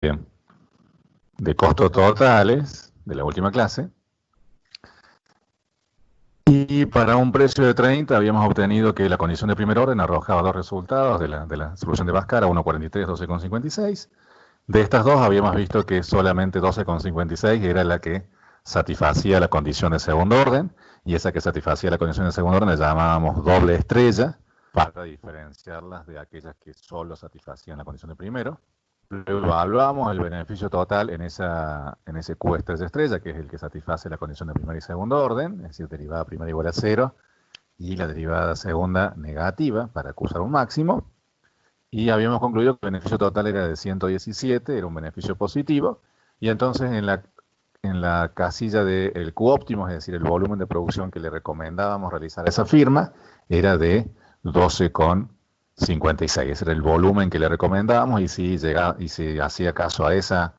de costos totales de la última clase. Y para un precio de 30 habíamos obtenido que la condición de primer orden arrojaba dos resultados de la solución de Bhaskara, 1,43, 12,56. De estas dos habíamos visto que solamente 12,56 era la que satisfacía la condición de segundo orden, y esa que satisfacía la condición de segundo orden la llamábamos doble estrella, para diferenciarlas de aquellas que solo satisfacían la condición de primero. Luego evaluamos el beneficio total en ese Q estrella estrella, que es el que satisface la condición de primer y segundo orden, es decir, derivada primera igual a 0 y la derivada segunda negativa para acusar un máximo. Y habíamos concluido que el beneficio total era de 117, era un beneficio positivo, y entonces en la casilla del Q óptimo, es decir, el volumen de producción que le recomendábamos realizar a esa firma, era de 12,56. Ese era el volumen que le recomendábamos, y si hacía caso a esa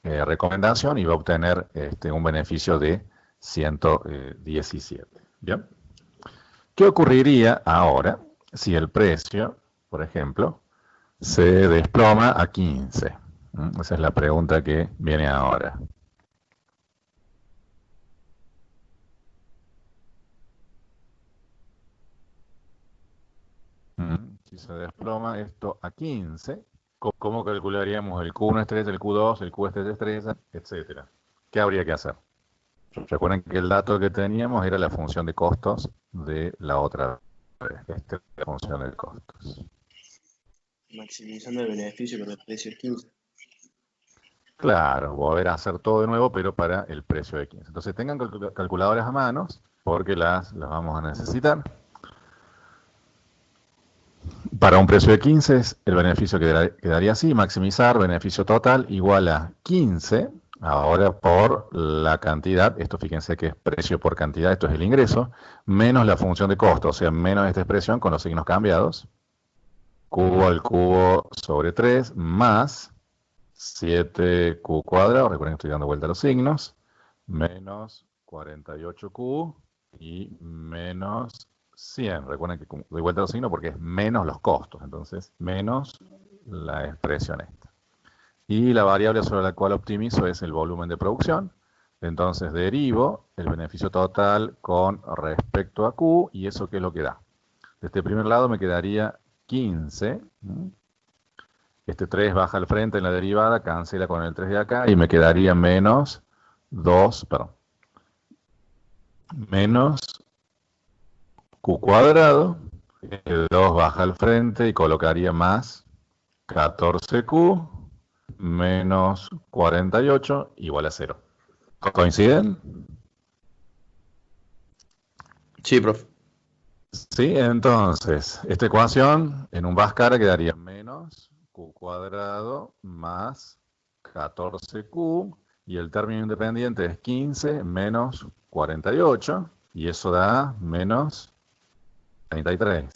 recomendación, iba a obtener un beneficio de 117. ¿Bien? ¿Qué ocurriría ahora si el precio, por ejemplo, se desploma a 15? Esa es la pregunta que viene ahora. Si se desploma esto a 15, ¿cómo calcularíamos el Q1 estrella, el Q2, el Q estrella estrella, etcétera? ¿Qué habría que hacer? Recuerden que el dato que teníamos era la función de costos de la otra vez. Esta es la función de costos. Maximizando el beneficio con el precio de 15. Claro, volver a hacer todo de nuevo, pero para el precio de 15. Entonces tengan calculadoras a manos, porque las vamos a necesitar. Para un precio de 15, el beneficio quedaría así: maximizar beneficio total igual a 15, ahora por la cantidad, esto fíjense que es precio por cantidad, esto es el ingreso, menos la función de costo, o sea, menos esta expresión con los signos cambiados, cubo al cubo sobre 3, más 7Q cuadrado, recuerden que estoy dando vuelta a los signos, menos 48Q y menos 100. Recuerden que doy vuelta a los signos porque es menos los costos, entonces menos la expresión esta. Y la variable sobre la cual optimizo es el volumen de producción. Entonces derivo el beneficio total con respecto a Q, y eso ¿qué es lo que da? De este primer lado me quedaría 15. Este 3 baja al frente en la derivada, cancela con el 3 de acá y me quedaría menos 2, perdón, menos Q cuadrado. El 2 baja al frente y colocaría más 14Q menos 48 igual a 0. ¿Coinciden? Sí, profe. Sí, entonces, esta ecuación en un Bhaskara quedaría menos Q cuadrado más 14Q, y el término independiente es 15 menos 48, y eso da menos 33,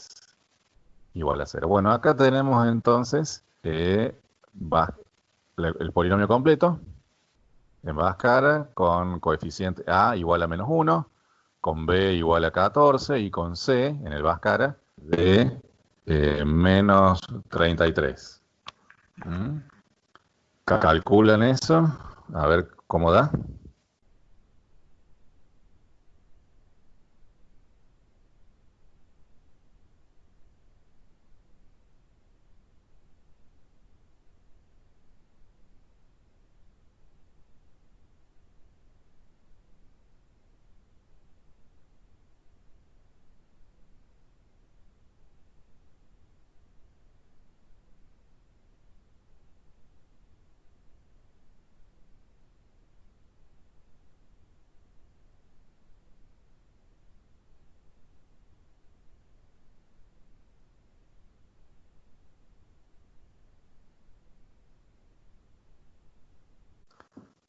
igual a 0. Bueno, acá tenemos entonces el polinomio completo en Bhaskara con coeficiente A igual a menos 1, con B igual a 14 y con C en el Bhaskara de menos 33. Calculan eso, a ver cómo da.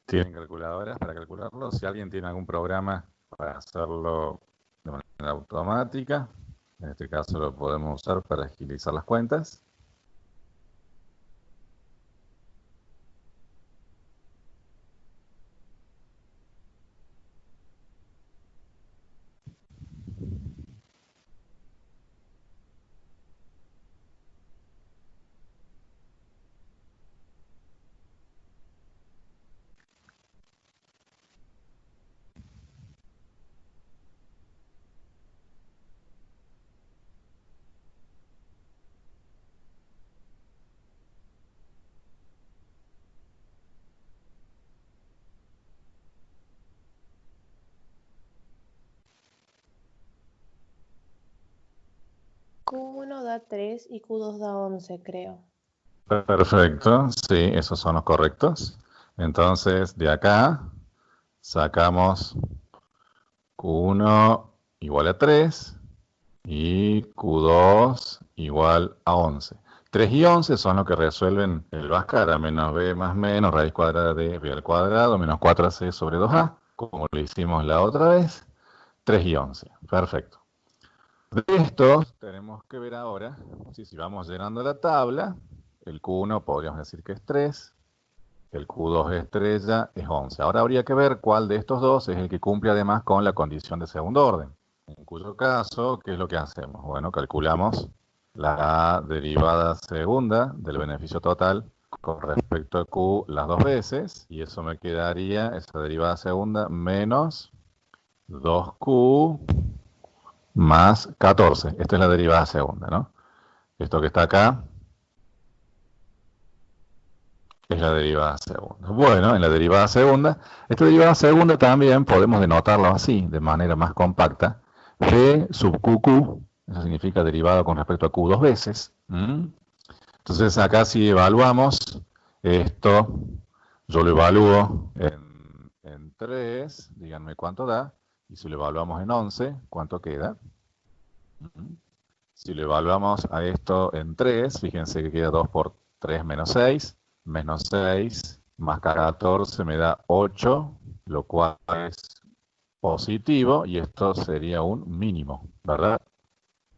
¿Tienen calculadoras para calcularlo? Si alguien tiene algún programa para hacerlo de manera automática, en este caso lo podemos usar para agilizar las cuentas. 3 y Q2 da 11, creo. Perfecto, sí, esos son los correctos. Entonces, de acá sacamos Q1 igual a 3 y Q2 igual a 11. 3 y 11 son los que resuelven el Bhaskara, menos b más menos, raíz cuadrada de b al cuadrado, menos 4ac sobre 2a, como lo hicimos la otra vez. 3 y 11, perfecto. De estos tenemos que ver ahora, si vamos llenando la tabla, el Q1 podríamos decir que es 3, el Q2 estrella es 11. Ahora habría que ver cuál de estos dos es el que cumple además con la condición de segundo orden. En cuyo caso, ¿qué es lo que hacemos? Bueno, calculamos la derivada segunda del beneficio total con respecto a Q las dos veces, y eso me quedaría, esa derivada segunda, menos 2Q más 14. Esta es la derivada segunda, ¿no? Esto que está acá es la derivada segunda. Bueno, en la derivada segunda, esta derivada segunda también podemos denotarlo así, de manera más compacta. G sub QQ, eso significa derivado con respecto a Q dos veces. Entonces acá si evaluamos esto, yo lo evalúo en 3, díganme cuánto da, y si lo evaluamos en 11, ¿cuánto queda? Si lo evaluamos a esto en 3, fíjense que queda 2 por 3 menos 6 más 14 me da 8, lo cual es positivo, y esto sería un mínimo, ¿verdad?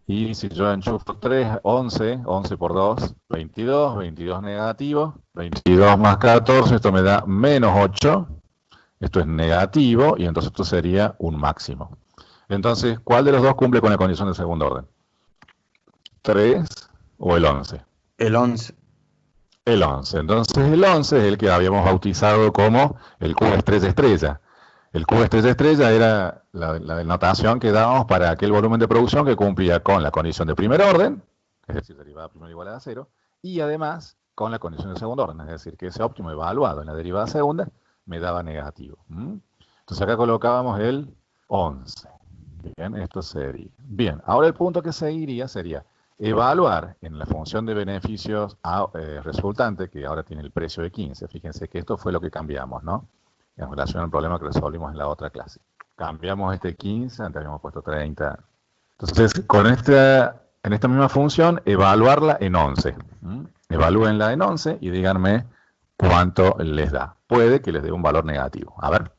Y si yo enchufo 3, 11, 11 por 2, 22, 22 negativo, 22 más 14, esto me da menos 8, esto es negativo, y entonces esto sería un máximo. Entonces, ¿cuál de los dos cumple con la condición de segundo orden? ¿3 o el 11? El 11. El 11. Entonces el 11 es el que habíamos bautizado como el Q estrella estrella. El Q estrella estrella era la denotación que dábamos para aquel volumen de producción que cumplía con la condición de primer orden, es decir, derivada primera igual a 0, y además con la condición de segundo orden, es decir, que ese óptimo evaluado en la derivada segunda me daba negativo. Entonces acá colocábamos el 11. Bien, esto sería. Bien, ahora el punto que seguiría sería evaluar en la función de beneficios resultante, que ahora tiene el precio de 15. Fíjense que esto fue lo que cambiamos, ¿no? En relación al problema que resolvimos en la otra clase. Cambiamos este 15, antes habíamos puesto 30. Entonces, en esta misma función, evaluarla en 11. Evalúenla en 11 y díganme cuánto les da. Puede que les dé un valor negativo. A ver.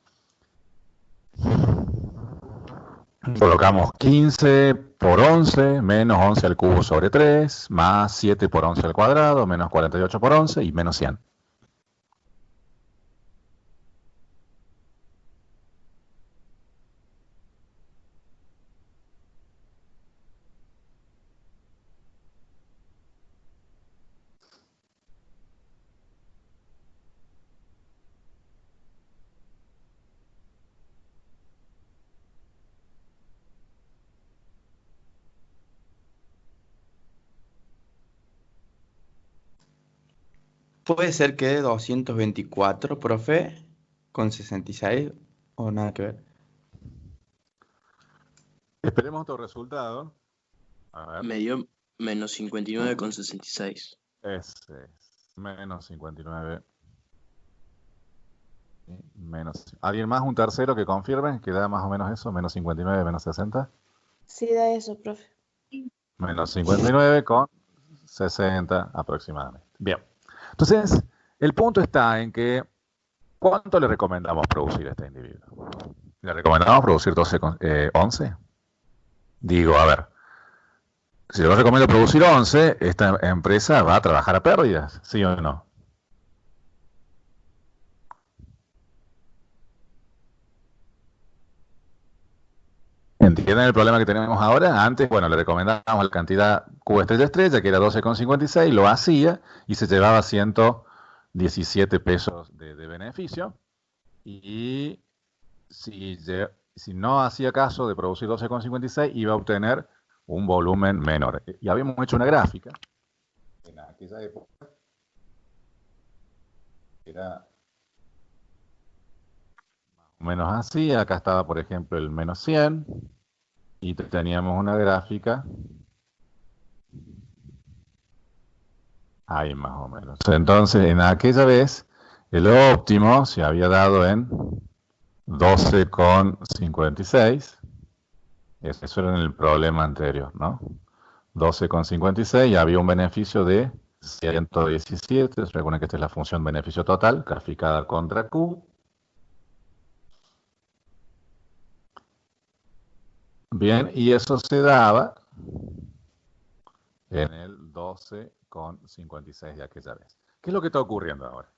Colocamos 15 por 11, menos 11 al cubo sobre 3, más 7 por 11 al cuadrado, menos 48 por 11 y menos 100. Puede ser que 224, profe, con 66 o nada que ver. Esperemos otro resultado. A ver. Me dio menos 59,66. Ese es menos 59. Menos. ¿Alguien más? ¿Un tercero que confirme? Que da más o menos eso, menos 59, menos 60. Sí, da eso, profe. Menos 59 con 60 aproximadamente. Bien. Entonces, el punto está en que, ¿cuánto le recomendamos producir a este individuo? ¿Le recomendamos producir 11? Digo, a ver, si yo recomiendo producir 11, esta empresa va a trabajar a pérdidas, ¿sí o no? ¿Entienden el problema que tenemos ahora? Antes, bueno, le recomendábamos la cantidad Q estrella estrella, que era 12,56, lo hacía y se llevaba 117 pesos de beneficio. Y si no hacía caso de producir 12,56, iba a obtener un volumen menor. Y habíamos hecho una gráfica en aquella época. Era más o menos así. Acá estaba, por ejemplo, el menos 100. Y teníamos una gráfica Ahí más o menos. Entonces, en aquella vez, el óptimo se había dado en 12,56. Eso era en el problema anterior, ¿no? 12,56 y había un beneficio de 117. Recuerden que esta es la función beneficio total, graficada contra Q. Bien, y eso se daba en el 12,56 de aquella vez. ¿Qué es lo que está ocurriendo ahora?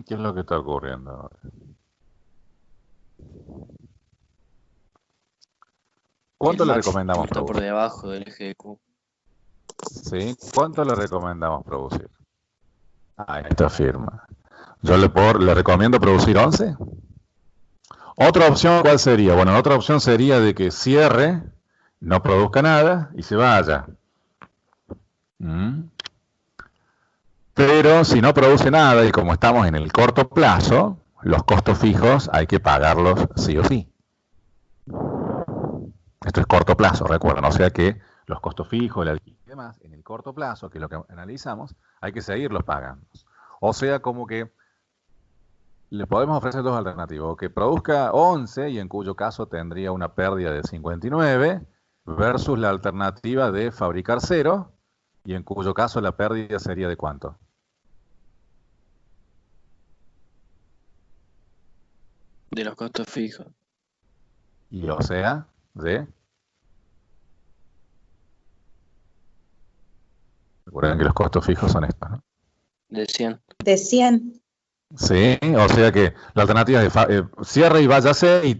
¿Qué es lo que está ocurriendo ahora? ¿Cuánto le recomendamos está por producir? debajo del eje de Q. ¿Sí? ¿Cuánto le recomendamos producir? A esta firma. Yo le recomiendo producir 11. Otra opción, ¿cuál sería? Bueno, otra opción sería de que cierre, no produzca nada y se vaya. Pero si no produce nada y como estamos en el corto plazo, los costos fijos hay que pagarlos sí o sí. Esto es corto plazo, recuerden, o sea que los costos fijos, el alquiler y demás, en el corto plazo, que es lo que analizamos, hay que seguirlos pagando. O sea, como que le podemos ofrecer dos alternativas, o que produzca 11 y en cuyo caso tendría una pérdida de 59, versus la alternativa de fabricar 0 y en cuyo caso la pérdida sería de ¿cuánto? De los costos fijos. Y o sea, de... Recuerden que los costos fijos son estos, ¿no? De 100. De 100. Sí, o sea que la alternativa es cierre y váyase y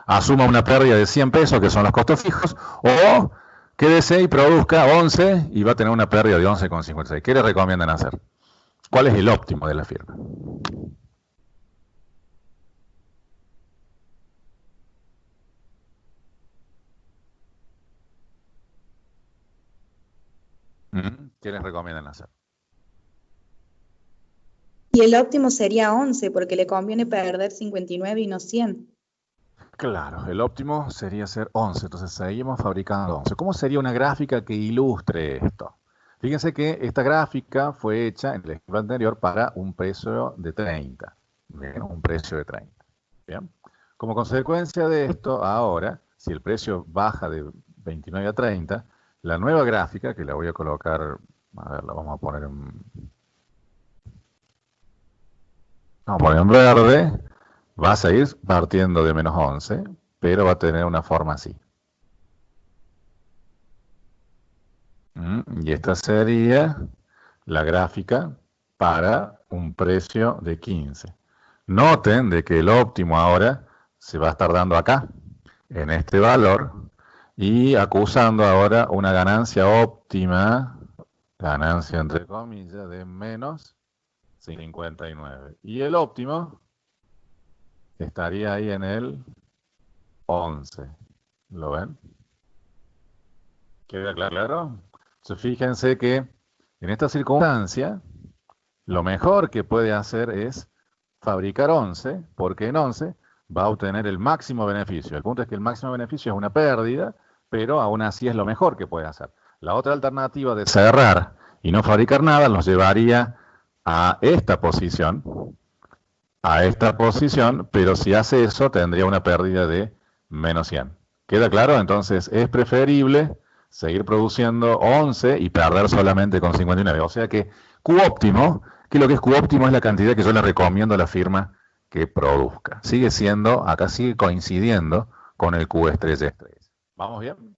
asuma una pérdida de 100 pesos, que son los costos fijos, o quédese y produzca 11 y va a tener una pérdida de 11,56. ¿Qué le recomiendan hacer? ¿Cuál es el óptimo de la firma? ¿Qué les recomiendan hacer? Y el óptimo sería 11, porque le conviene perder 59 y no 100. Claro, el óptimo sería ser 11, entonces seguimos fabricando 11. ¿Cómo sería una gráfica que ilustre esto? Fíjense que esta gráfica fue hecha en el ejemplo anterior para un precio de 30. Bien, un precio de 30. Bien. Como consecuencia de esto, ahora, si el precio baja de 29 a 30, la nueva gráfica, que la voy a colocar, a ver, la vamos a poner en verde, va a seguir partiendo de menos 11, pero va a tener una forma así. Y esta sería la gráfica para un precio de 15. Noten de que el óptimo ahora se va a estar dando acá, en este valor, y acusando ahora una ganancia óptima, ganancia entre comillas, de menos 59. Y el óptimo estaría ahí en el 11. ¿Lo ven? ¿Queda claro? Entonces fíjense que en esta circunstancia, lo mejor que puede hacer es fabricar 11, porque en 11 va a obtener el máximo beneficio. El punto es que el máximo beneficio es una pérdida, pero aún así es lo mejor que puede hacer. La otra alternativa de cerrar y no fabricar nada nos llevaría a esta posición, pero si hace eso tendría una pérdida de menos 100. ¿Queda claro? Entonces es preferible seguir produciendo 11 y perder solamente con 59. O sea que Q óptimo, que lo que es Q óptimo es la cantidad que yo le recomiendo a la firma que produzca. Sigue siendo, acá sigue coincidiendo con el Q estrella. ¿Vamos bien?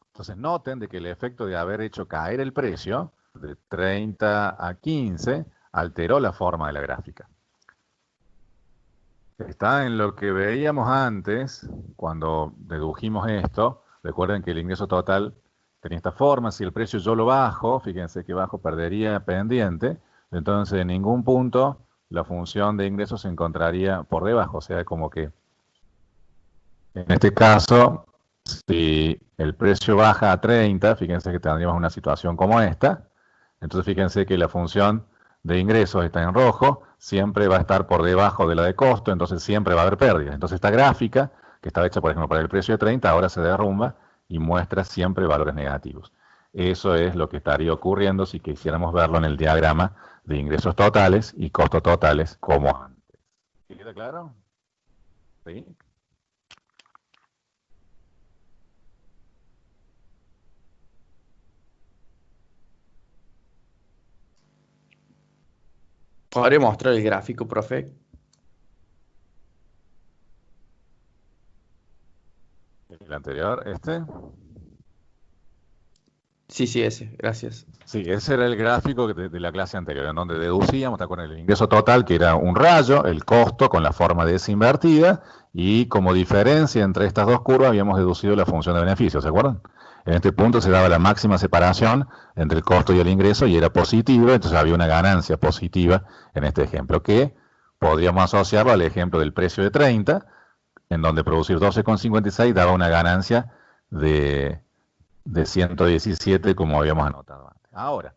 Entonces noten de que el efecto de haber hecho caer el precio de 30 a 15 alteró la forma de la gráfica. Está en lo que veíamos antes, cuando dedujimos esto. Recuerden que el ingreso total tenía esta forma. Si el precio yo lo bajo, fíjense que bajo perdería pendiente. Entonces en ningún punto la función de ingreso se encontraría por debajo. O sea, como que en este caso, si el precio baja a 30, fíjense que tendríamos una situación como esta. Entonces fíjense que la función de ingresos está en rojo, siempre va a estar por debajo de la de costo, entonces siempre va a haber pérdidas. Entonces esta gráfica, que estaba hecha por ejemplo para el precio de 30, ahora se derrumba y muestra siempre valores negativos. Eso es lo que estaría ocurriendo si quisiéramos verlo en el diagrama de ingresos totales y costos totales como antes. ¿Queda claro? ¿Sí? ¿Podría mostrar el gráfico, profe? El anterior, este. Sí, sí, ese, gracias. Sí, ese era el gráfico de la clase anterior, en donde deducíamos, ¿te acuerdas? El ingreso total, que era un rayo, el costo con la forma de S invertida, y como diferencia entre estas dos curvas habíamos deducido la función de beneficio, ¿se acuerdan? En este punto se daba la máxima separación entre el costo y el ingreso y era positivo, entonces había una ganancia positiva en este ejemplo, que podríamos asociarlo al ejemplo del precio de 30, en donde producir 12,56 daba una ganancia de 117 como habíamos anotado antes. Ahora,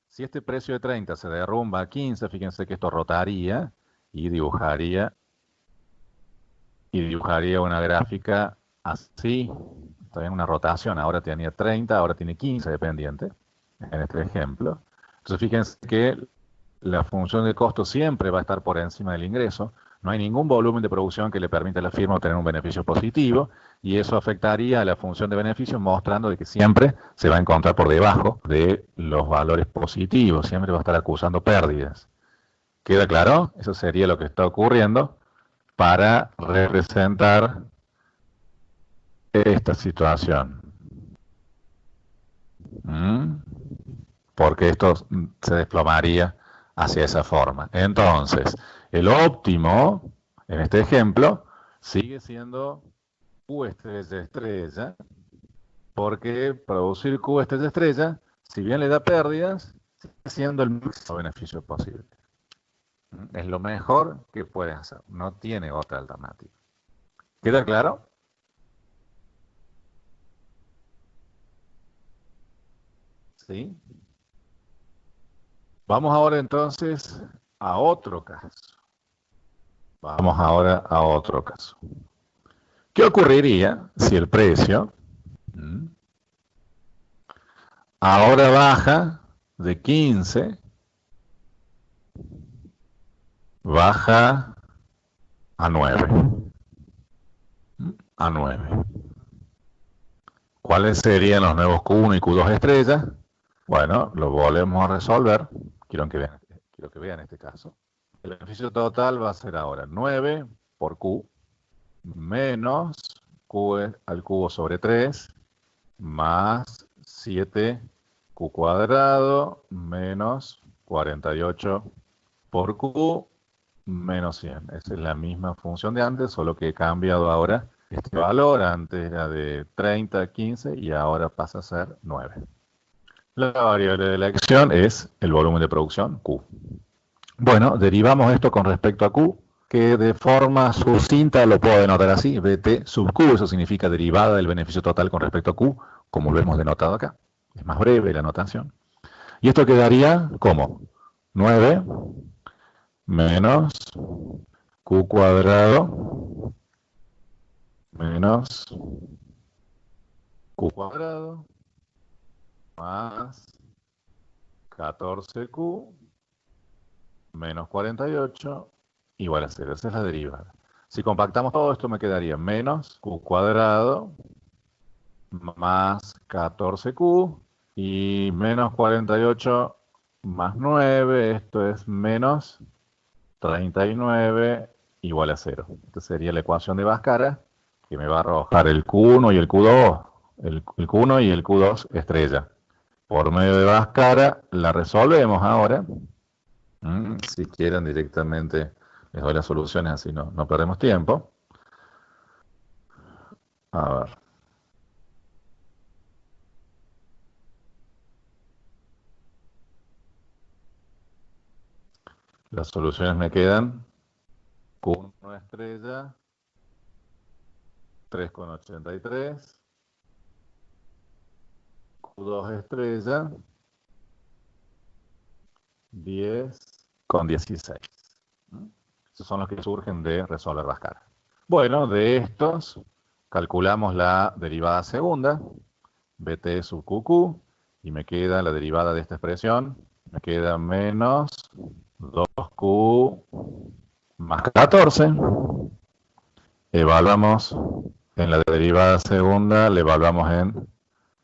si este precio de 30 se derrumba a 15, fíjense que esto rotaría y dibujaría una gráfica así, está en una rotación, ahora tenía 30, ahora tiene 15 dependiente, en este ejemplo. Entonces fíjense que la función de costo siempre va a estar por encima del ingreso, no hay ningún volumen de producción que le permita a la firma obtener un beneficio positivo y eso afectaría a la función de beneficio mostrando de que siempre se va a encontrar por debajo de los valores positivos, siempre va a estar acusando pérdidas. ¿Queda claro? Eso sería lo que está ocurriendo para representar esta situación. ¿Mm? Porque esto se desplomaría hacia esa forma. Entonces, el óptimo, en este ejemplo, sigue siendo Q estrella estrella, porque producir Q estrella estrella, si bien le da pérdidas, sigue siendo el máximo beneficio posible. Es lo mejor que puede hacer, no tiene otra alternativa. ¿Queda claro? ¿Sí? Vamos ahora entonces a otro caso. Vamos ahora a otro caso. ¿Qué ocurriría si el precio ahora baja de 15, baja a 9? A 9. ¿Cuáles serían los nuevos Q1 y Q2 estrellas? Bueno, lo volvemos a resolver. Quiero que vean este caso. El beneficio total va a ser ahora 9 por Q menos Q al cubo sobre 3 más 7Q cuadrado menos 48 por Q menos 100. Esa es la misma función de antes, solo que he cambiado ahora este valor. Antes era de 30 a 15 y ahora pasa a ser 9. La variable de elección es el volumen de producción, Q. Bueno, derivamos esto con respecto a Q, que de forma sucinta lo puedo denotar así, BT sub Q, eso significa derivada del beneficio total con respecto a Q, como lo hemos denotado acá. Es más breve la notación. Y esto quedaría como 9 menos Q cuadrado menos Q cuadrado más 14Q menos 48 igual a 0. Esa es la derivada. Si compactamos todo esto me quedaría menos Q cuadrado más 14Q y menos 48 más 9, esto es menos 39 igual a 0. Esta sería la ecuación de Bhaskara, que me va a arrojar el Q1 y el Q2, el Q1 y el Q2 estrella. Por medio de Bhaskara la resolvemos ahora. Si quieren directamente les doy las soluciones, así no perdemos tiempo. A ver. Las soluciones me quedan Q1 estrella 3,83, Q2 estrella 10 con 16. Esos son los que surgen de resolver Bhaskara. Bueno, de estos calculamos la derivada segunda, bt sub qq, y me queda la derivada de esta expresión, me queda menos 2q más 14. Evaluamos en la derivada segunda, le evaluamos en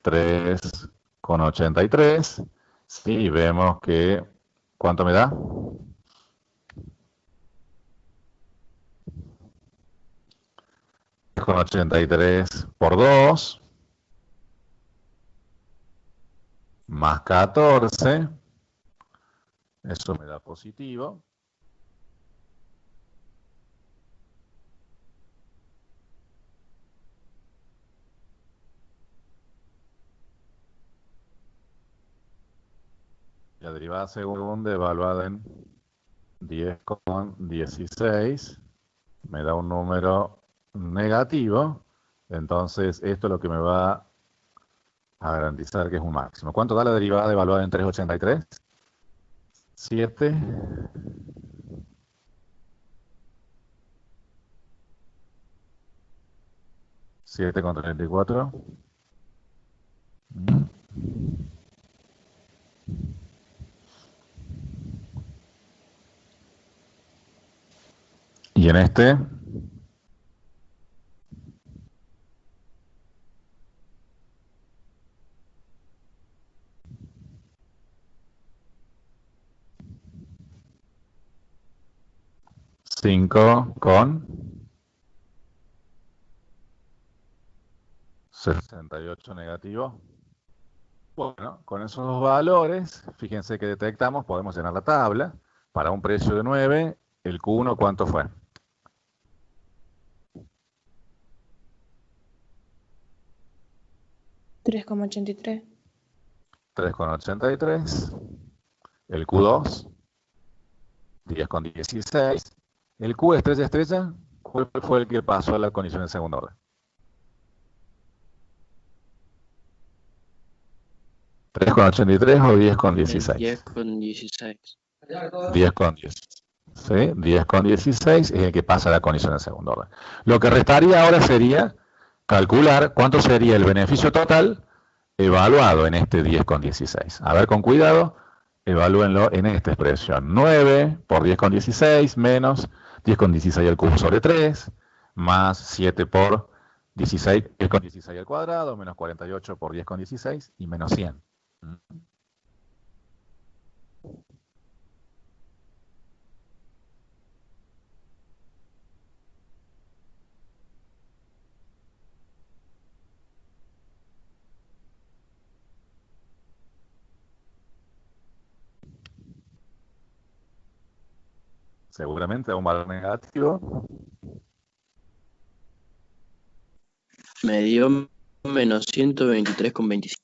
3,83. Sí, y vemos que, ¿cuánto me da? Con 83 por 2 más 14, eso me da positivo. La derivada segunda evaluada en 10 con 16 me da un número negativo, entonces esto es lo que me va a garantizar que es un máximo. ¿Cuánto da la derivada evaluada en 3,83? 7. 7,34. Y en este, cinco con 68 negativo. Bueno, con esos dos valores, fíjense que detectamos, podemos llenar la tabla. Para un precio de 9, el Q1, ¿cuánto fue? $3,83. 3,83. El Q2, 10,16. El Q estrella estrella, ¿cuál fue el que pasó a la condición en segundo orden? 3,83 o 10,16. 10 con 16. 10 con 10. ¿Sí? 10 con 16 es el que pasa a la condición en segundo orden. Lo que restaría ahora sería calcular cuánto sería el beneficio total evaluado en este 10 con 16. A ver, con cuidado, evalúenlo en esta expresión. 9 por 10 con 16 menos 10 con 16 al cubo sobre 3, más 7 por 16, 10 con 16 al cuadrado, menos 48 por 10 con 16 y menos 100. Seguramente a un valor negativo. Me dio menos 123,25.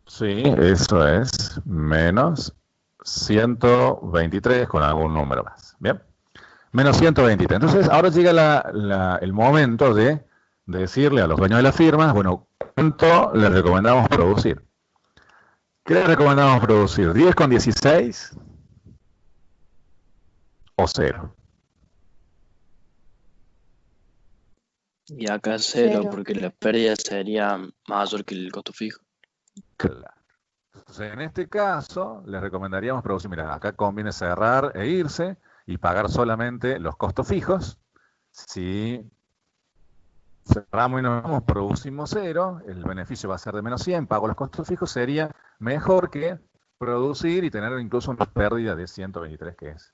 Sí, eso es menos 123 con algún número más. Bien, menos 123. Entonces, ahora llega el momento de decirle a los dueños de las firmas, bueno, ¿cuánto les recomendamos producir? ¿Qué les recomendamos producir? ¿10 con 16 o 0? Y acá 0, Cero. porque la pérdida sería mayor que el costo fijo. Claro. Entonces, en este caso, les recomendaríamos producir, mira, acá conviene cerrar e irse y pagar solamente los costos fijos. Si cerramos y nos vamos, producimos 0, el beneficio va a ser de menos 100, pago los costos fijos, sería mejor que producir y tener incluso una pérdida de 123, que es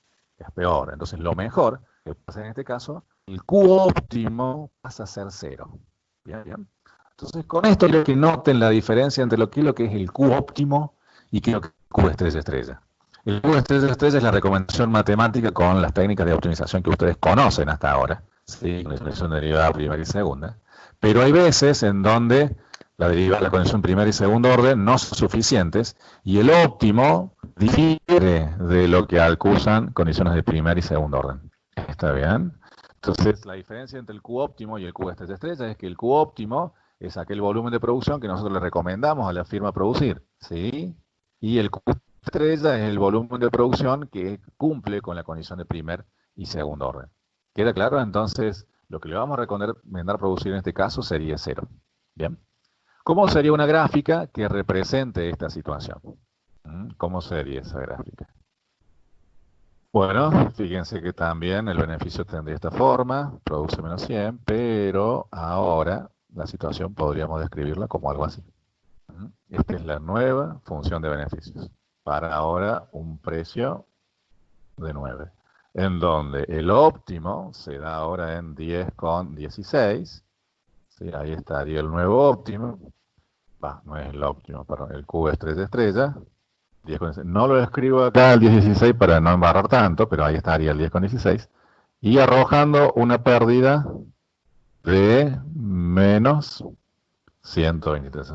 peor. Entonces, lo mejor que pasa en este caso, el Q óptimo pasa a ser 0. Bien, bien. Entonces, con esto quiero que noten la diferencia entre lo que es el Q óptimo y qué es lo que es el Q estrella estrella. El Q estrella estrella es la recomendación matemática con las técnicas de optimización que ustedes conocen hasta ahora, ¿sí? Con la expresión derivada primera y segunda. Pero hay veces en donde la derivada de la condición primera y segundo orden no son suficientes y el óptimo difiere de lo que acusan condiciones de primer y segundo orden. ¿Está bien? Entonces, la diferencia entre el Q óptimo y el Q estrella estrella es que el Q óptimo es aquel volumen de producción que nosotros le recomendamos a la firma producir, ¿sí? Y el Q estrella es el volumen de producción que cumple con la condición de primer y segundo orden. ¿Queda claro? Entonces, lo que le vamos a recomendar producir en este caso sería 0. ¿Bien? ¿Cómo sería una gráfica que represente esta situación? ¿Cómo sería esa gráfica? Bueno, fíjense que también el beneficio tendría esta forma, produce menos 100, pero ahora la situación podríamos describirla como algo así. Esta es la nueva función de beneficios. Para ahora un precio de 9, en donde el óptimo se da ahora en 10,16. ¿Sí? Ahí estaría el nuevo óptimo. No es el óptimo, perdón, el Q es 3 estrellas. 10,16. No lo escribo acá el 10,16 para no embarrar tanto, pero ahí estaría el 10,16. Y arrojando una pérdida de menos 123.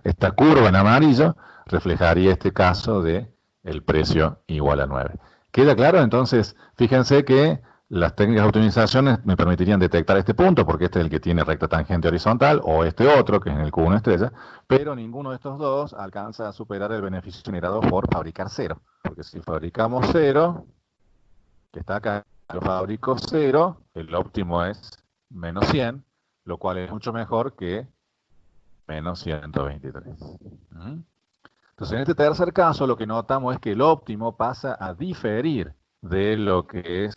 Esta curva en amarillo reflejaría este caso de el precio igual a 9. ¿Queda claro? Entonces, fíjense que las técnicas de optimización me permitirían detectar este punto, porque este es el que tiene recta tangente horizontal, o este otro, que es en el Q1 estrella, pero ninguno de estos dos alcanza a superar el beneficio generado por fabricar 0. Porque si fabricamos 0, que está acá, lo fabrico 0, el óptimo es menos 100, lo cual es mucho mejor que menos 123. Entonces, en este tercer caso, lo que notamos es que el óptimo pasa a diferir de lo que es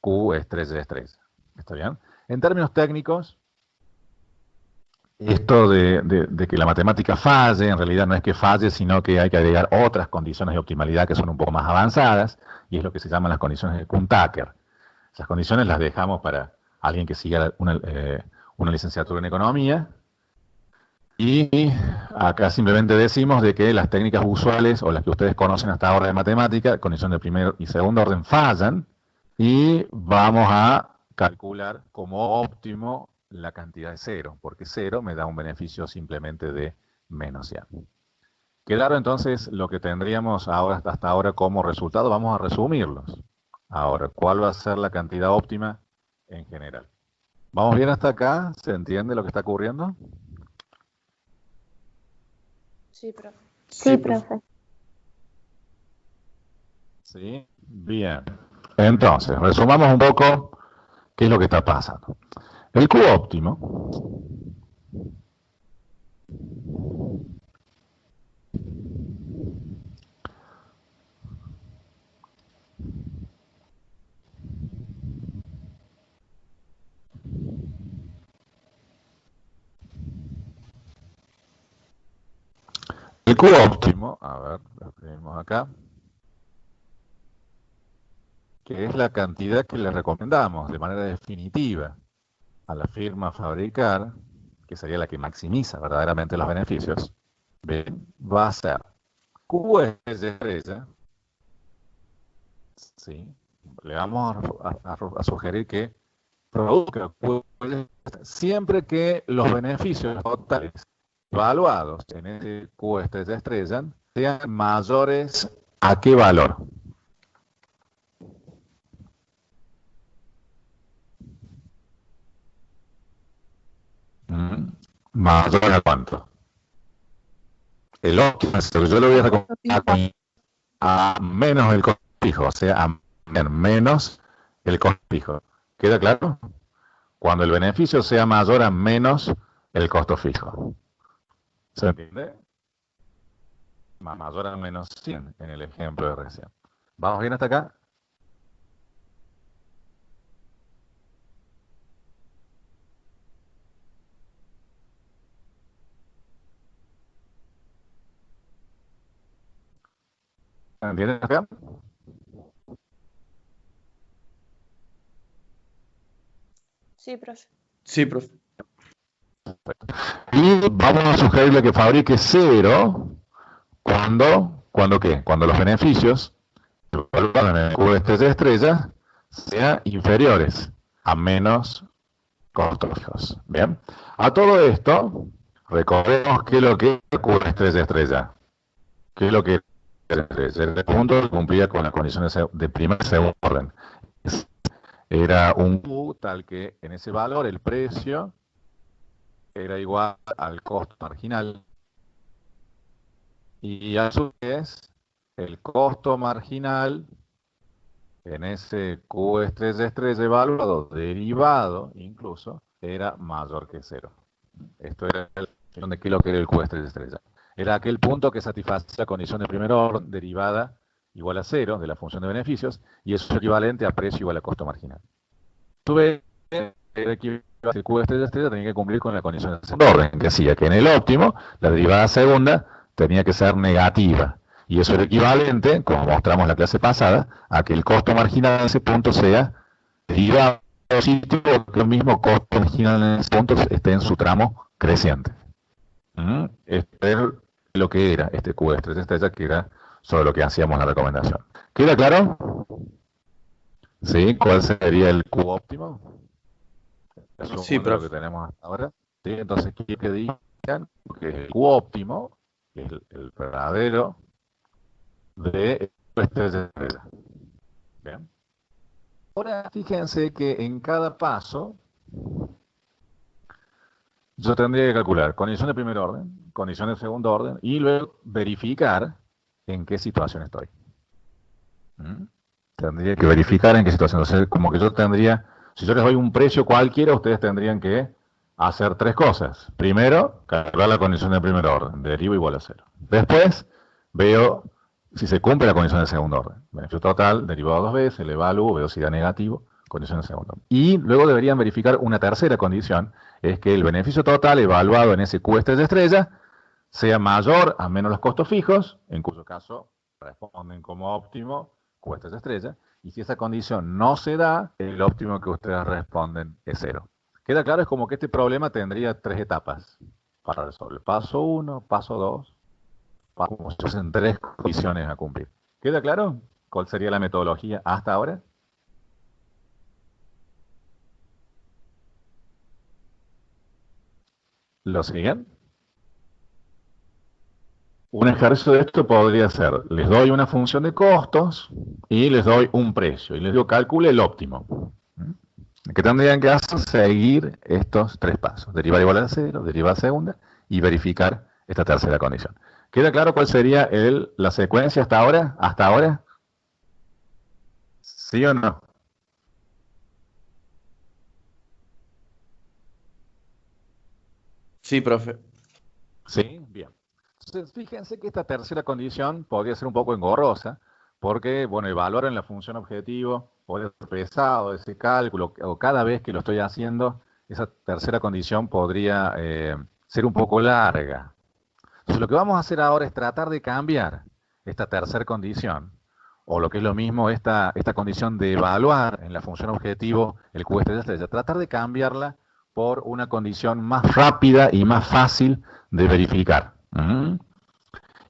Q estrella de estrella. ¿Está bien? En términos técnicos, esto de que la matemática falle, en realidad no es que falle, sino que hay que agregar otras condiciones de optimalidad que son un poco más avanzadas, y es lo que se llaman las condiciones de Kuhn-Tucker. Esas condiciones las dejamos para alguien que siga una licenciatura en economía. Y acá simplemente decimos de que las técnicas usuales, o las que ustedes conocen hasta ahora de matemática, condición de primer y segundo orden, fallan, y vamos a calcular como óptimo la cantidad de 0, porque 0 me da un beneficio simplemente de menos 100. Claro, entonces lo que tendríamos ahora, hasta ahora como resultado, vamos a resumirlos. Ahora, ¿cuál va a ser la cantidad óptima en general? ¿Vamos bien hasta acá? ¿Se entiende lo que está ocurriendo? Sí, profe. Sí, profe. Sí, bien. Entonces, resumamos un poco qué es lo que está pasando. El Q óptimo a ver, lo escribimos acá, que es la cantidad que le recomendamos de manera definitiva a la firma fabricar, que sería la que maximiza verdaderamente los beneficios, bien, va a ser Q es de estrella, ¿sí? Le vamos a sugerir que produzca Q siempre que los beneficios totales evaluados en ese Q estrella sean mayores ¿a qué valor? ¿Mayor a cuánto? El óptimo, yo le voy a recomendar a menos el costo fijo, o sea, a menos el costo fijo. ¿Queda claro? Cuando el beneficio sea mayor a menos el costo fijo. ¿Se entiende? Mayor a menos 100 en el ejemplo de recién. ¿Vamos bien hasta acá? ¿Entienden acá? Sí, profe. Sí, profe. Y vamos a sugerirle que fabrique 0 ¿cuándo qué? Cuando los beneficios evaluados en el Q de estrella sean inferiores a menos costos fijos. Bien. A todo esto, recordemos que lo que es Q estrella. ¿Qué es lo que el punto que cumplía con las condiciones de primer y segundo orden? Era un Q tal que en ese valor el precio era igual al costo marginal y a su vez el costo marginal en ese Q estrella evaluado, derivado incluso, era mayor que cero. Esto era la definición de qué es lo que era el Q estrella. Era aquel punto que satisface la condición de primer orden derivada igual a cero de la función de beneficios, y eso es equivalente a precio igual a costo marginal. Tuve el Q estrella tenía que cumplir con la condición de segundo orden, que decía que en el óptimo, la derivada segunda tenía que ser negativa. Y eso era equivalente, como mostramos en la clase pasada, a que el costo marginal en ese punto sea derivado positivo, que el mismo costo marginal en ese punto esté en su tramo creciente. Esto es lo que era este Q estrella, que era sobre lo que hacíamos en la recomendación. ¿Queda claro? ¿Sí? ¿Cuál sería el Q óptimo? Sí, Lo profe. que tenemos hasta ahora. ¿Sí? Entonces, quiero que digan que el Q óptimo es el verdadero de estrella. Bien. Ahora, fíjense que en cada paso yo tendría que calcular condición de primer orden, condición de segundo orden, y luego verificar en qué situación estoy. Tendría que verificar en qué situación. Entonces, como que yo tendría, si yo les doy un precio cualquiera, ustedes tendrían que hacer tres cosas. Primero, calcular la condición de primer orden, deriva igual a cero. Después, veo si se cumple la condición de segundo orden. Beneficio total, derivado dos veces, le evalúo, veo si da negativo, condición de segundo orden. Y luego deberían verificar una tercera condición, es que el beneficio total evaluado en ese Q estrella sea mayor a menos los costos fijos, en cuyo caso responden como óptimo Q estrella, y si esa condición no se da, el óptimo que ustedes responden es cero. Queda claro, es como que este problema tendría tres etapas para resolver. Paso 1, paso 2, como si fuesen tres condiciones a cumplir. ¿Queda claro cuál sería la metodología hasta ahora? ¿Lo siguen? Un ejercicio de esto podría ser, les doy una función de costos y les doy un precio, y les digo calcule el óptimo. ¿Qué tendrían que hacer? Seguir estos tres pasos. Derivar igual a cero, derivar segunda y verificar esta tercera condición. ¿Queda claro cuál sería la secuencia hasta ahora? ¿Hasta ahora? ¿Sí o no? Sí, profe. Sí, bien. Entonces, fíjense que esta tercera condición podría ser un poco engorrosa, porque, bueno, evaluar en la función objetivo podría ser pesado ese cálculo, o cada vez que lo estoy haciendo, esa tercera condición podría ser un poco larga. Entonces, lo que vamos a hacer ahora es tratar de cambiar esta tercera condición, o lo que es lo mismo, esta condición de evaluar en la función objetivo el Q estrella, tratar de cambiarla por una condición más rápida y más fácil de verificar.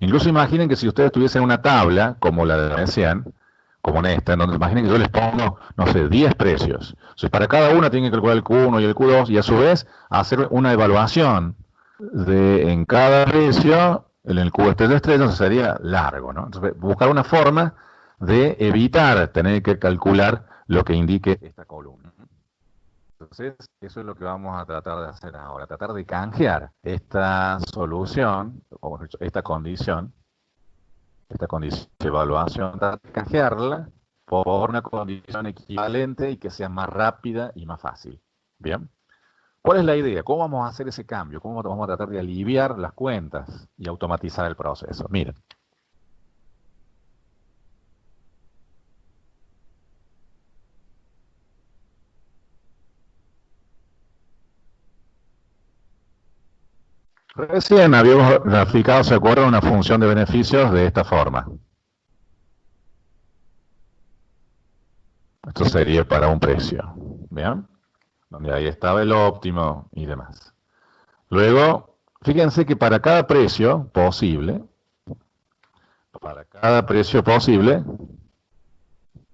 Incluso imaginen que si ustedes tuviesen una tabla, como la de decían, como en esta, en donde imaginen que yo les pongo, no sé, 10 precios. Entonces, para cada una tienen que calcular el Q1 y el Q2, y a su vez hacer una evaluación en cada precio, en el Q estrella, entonces sería largo, ¿no? Entonces, buscar una forma de evitar tener que calcular lo que indique esta columna. Entonces, eso es lo que vamos a tratar de hacer ahora, tratar de canjear esta solución, o mejor dicho, esta condición de evaluación, tratar de canjearla por una condición equivalente y que sea más rápida y más fácil. ¿Bien? ¿Cuál es la idea? ¿Cómo vamos a hacer ese cambio? ¿Cómo vamos a tratar de aliviar las cuentas y automatizar el proceso? Miren. Recién habíamos graficado, ¿se acuerdan? Una función de beneficios de esta forma. Esto sería para un precio. ¿Bien? Donde ahí estaba el óptimo y demás. Luego, fíjense que para cada precio posible,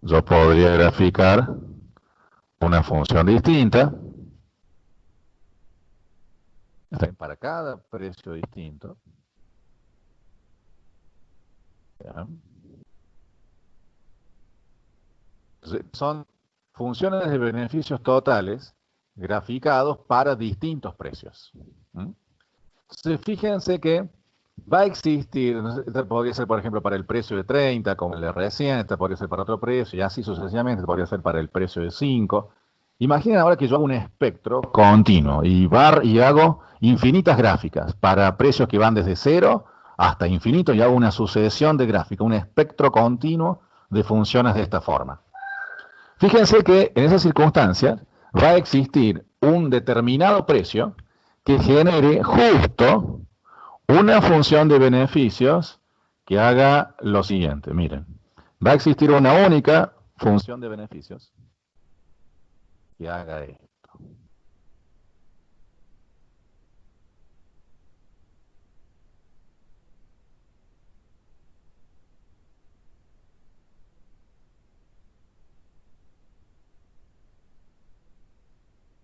yo podría graficar una función distinta. Para cada precio distinto. ¿Ya? Entonces, son funciones de beneficios totales graficados para distintos precios. Entonces, fíjense que Va a existir, no sé, esta podría ser, por ejemplo, para el precio de 30, como el de recién, esta podría ser para otro precio, y así sucesivamente, esta podría ser para el precio de 5. Imaginen ahora que yo hago un espectro continuo y hago infinitas gráficas para precios que van desde 0 hasta infinito y hago una sucesión de gráficas, un espectro continuo de funciones de esta forma. Fíjense que en esas circunstancias va a existir un determinado precio que genere justo una función de beneficios que haga lo siguiente. Miren, va a existir una única función de beneficios que haga esto.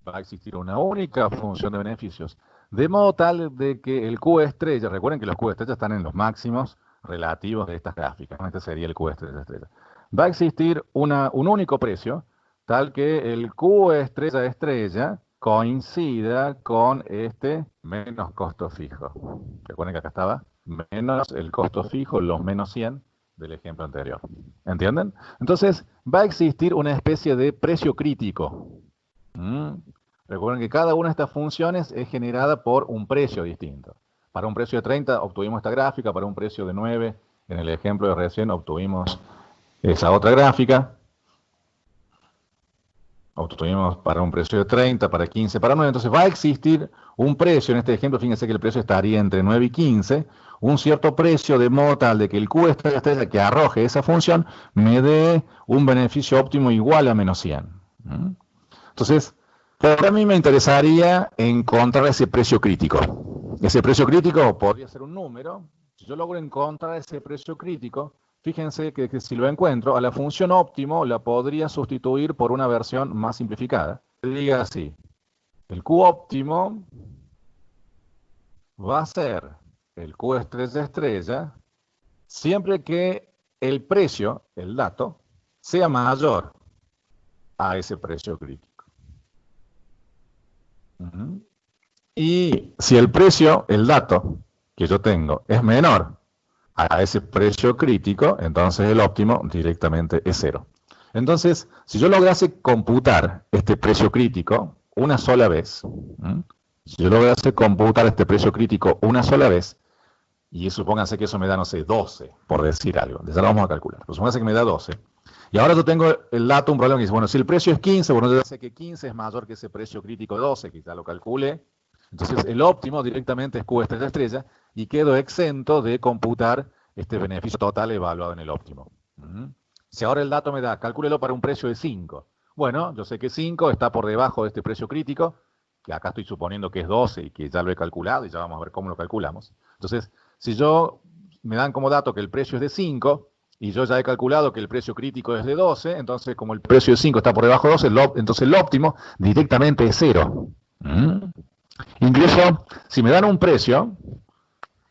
Va a existir una única función de beneficios, de modo tal de que el Q estrella, recuerden que los Q estrellas están en los máximos relativos de estas gráficas, ¿no? Este sería el Q estrella estrella. Va a existir un único precio, tal que el Q estrella estrella coincida con este menos costo fijo. Recuerden que acá estaba menos el costo fijo, los menos 100 del ejemplo anterior. ¿Entienden? Entonces, va a existir una especie de precio crítico. Recuerden que cada una de estas funciones es generada por un precio distinto. Para un precio de 30 obtuvimos esta gráfica, para un precio de 9, en el ejemplo de recién obtuvimos esa otra gráfica. Obtuvimos para un precio de 30, para 15, para 9. Entonces va a existir un precio, en este ejemplo, fíjense que el precio estaría entre 9 y 15, un cierto precio de modo tal de que el Q estrella que arroje esa función me dé un beneficio óptimo igual a menos 100. Entonces, para mí me interesaría encontrar ese precio crítico. Ese precio crítico podría ser un número. Si yo logro encontrar ese precio crítico, fíjense que si lo encuentro, a la función óptimo la podría sustituir por una versión más simplificada. Diga así, el Q óptimo va a ser el Q estrella estrella siempre que el precio, el dato, sea mayor a ese precio crítico. Y si el precio, el dato que yo tengo es menor a ese precio crítico, entonces el óptimo directamente es 0. Entonces, si yo lograse computar este precio crítico una sola vez, si yo lograse computar este precio crítico una sola vez, y supónganse que eso me da, no sé, 12, por decir algo, ya lo vamos a calcular, pero supónganse que me da 12, y ahora yo tengo el dato, un problema que dice, bueno, si el precio es 15, bueno, yo ya sé que 15 es mayor que ese precio crítico de 12, que ya lo calculé, entonces el óptimo directamente es Q estrella estrella, y quedo exento de computar este beneficio total evaluado en el óptimo. Si ahora el dato me da, calcúlelo para un precio de 5. Bueno, yo sé que 5 está por debajo de este precio crítico, que acá estoy suponiendo que es 12 y que ya lo he calculado y ya vamos a ver cómo lo calculamos. Entonces, si me dan como dato que el precio es de 5 y yo ya he calculado que el precio crítico es de 12, entonces como el precio de 5 está por debajo de 12, entonces el óptimo directamente es 0. Incluso si me dan un precio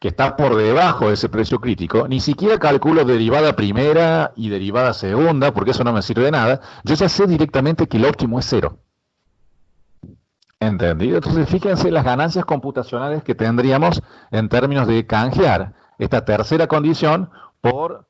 que está por debajo de ese precio crítico, ni siquiera calculo derivada primera y derivada segunda, porque eso no me sirve de nada, yo ya sé directamente que el óptimo es 0. ¿Entendido? Entonces fíjense las ganancias computacionales que tendríamos en términos de canjear esta tercera condición por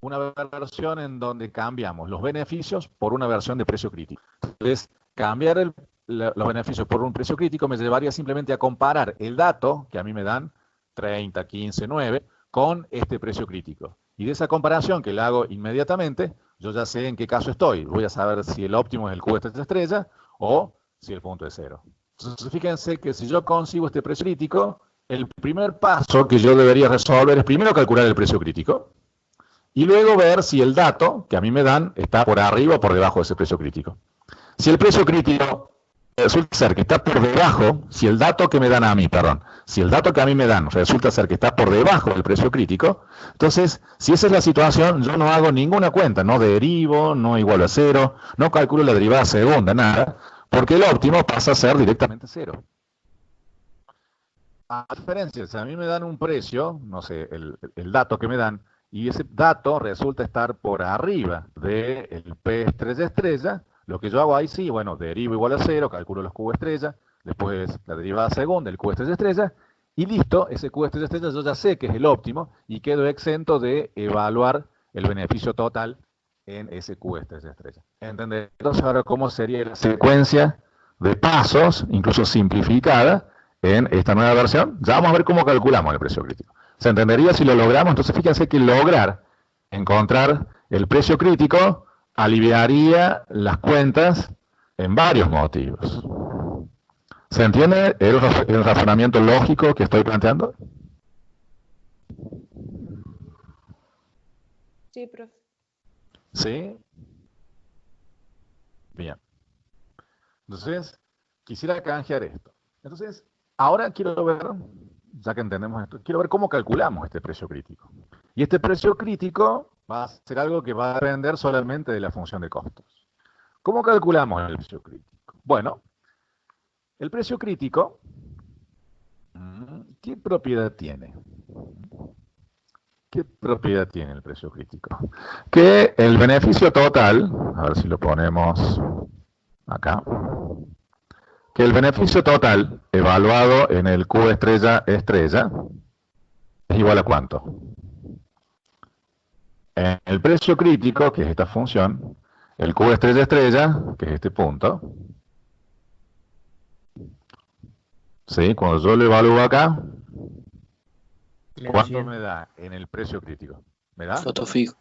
una versión en donde cambiamos los beneficios por una versión de precio crítico. Entonces, cambiar los beneficios por un precio crítico me llevaría simplemente a comparar el dato que a mí me dan 30, 15, 9, con este precio crítico. Y de esa comparación que la hago inmediatamente, yo ya sé en qué caso estoy. Voy a saber si el óptimo es el Q estrella o si el punto es 0. Entonces, fíjense que si yo consigo este precio crítico, el primer paso que yo debería resolver es primero calcular el precio crítico y luego ver si el dato que a mí me dan está por arriba o por debajo de ese precio crítico. Si el precio crítico resulta ser que está por debajo, si el dato que me dan a mí, si el dato que a mí me dan resulta ser que está por debajo del precio crítico, entonces, si esa es la situación, yo no hago ninguna cuenta, no derivo, no igualo a 0, no calculo la derivada segunda, nada, porque el óptimo pasa a ser directamente 0. A diferencia, si a mí me dan un precio, no sé, el dato que me dan, y ese dato resulta estar por arriba del P estrella estrella, lo que yo hago ahí sí, bueno, derivo igual a 0, calculo los Q estrella, después la derivada segunda, el Q estrella estrella, Y listo, ese Q estrella estrella yo ya sé que es el óptimo y quedo exento de evaluar el beneficio total en ese Q estrella estrella. ¿Entendés? Entonces ahora cómo sería la secuencia de pasos, incluso simplificada, en esta nueva versión. Ya vamos a ver cómo calculamos el precio crítico. ¿Se entendería si lo logramos? Entonces fíjense que lograr encontrar el precio crítico aliviaría las cuentas en varios motivos. ¿Se entiende el razonamiento lógico que estoy planteando? Sí, profe. ¿Sí? Bien. Entonces, quisiera canjear esto. Entonces, ahora quiero ver, ya que entendemos esto, quiero ver cómo calculamos este precio crítico. Y este precio crítico va a ser algo que va a depender solamente de la función de costos. ¿Cómo calculamos el precio crítico? Bueno, el precio crítico, ¿qué propiedad tiene? ¿Qué propiedad tiene el precio crítico? Que el beneficio total, a ver si lo ponemos acá, que el beneficio total evaluado en el Q estrella estrella es igual a ¿cuánto? En el precio crítico, que es esta función, el Q estrella estrella, que es este punto, ¿sí? Cuando yo lo evalúo acá, Menos ¿cuánto 100. me da en el precio crítico? ¿Me da? Costo fijo.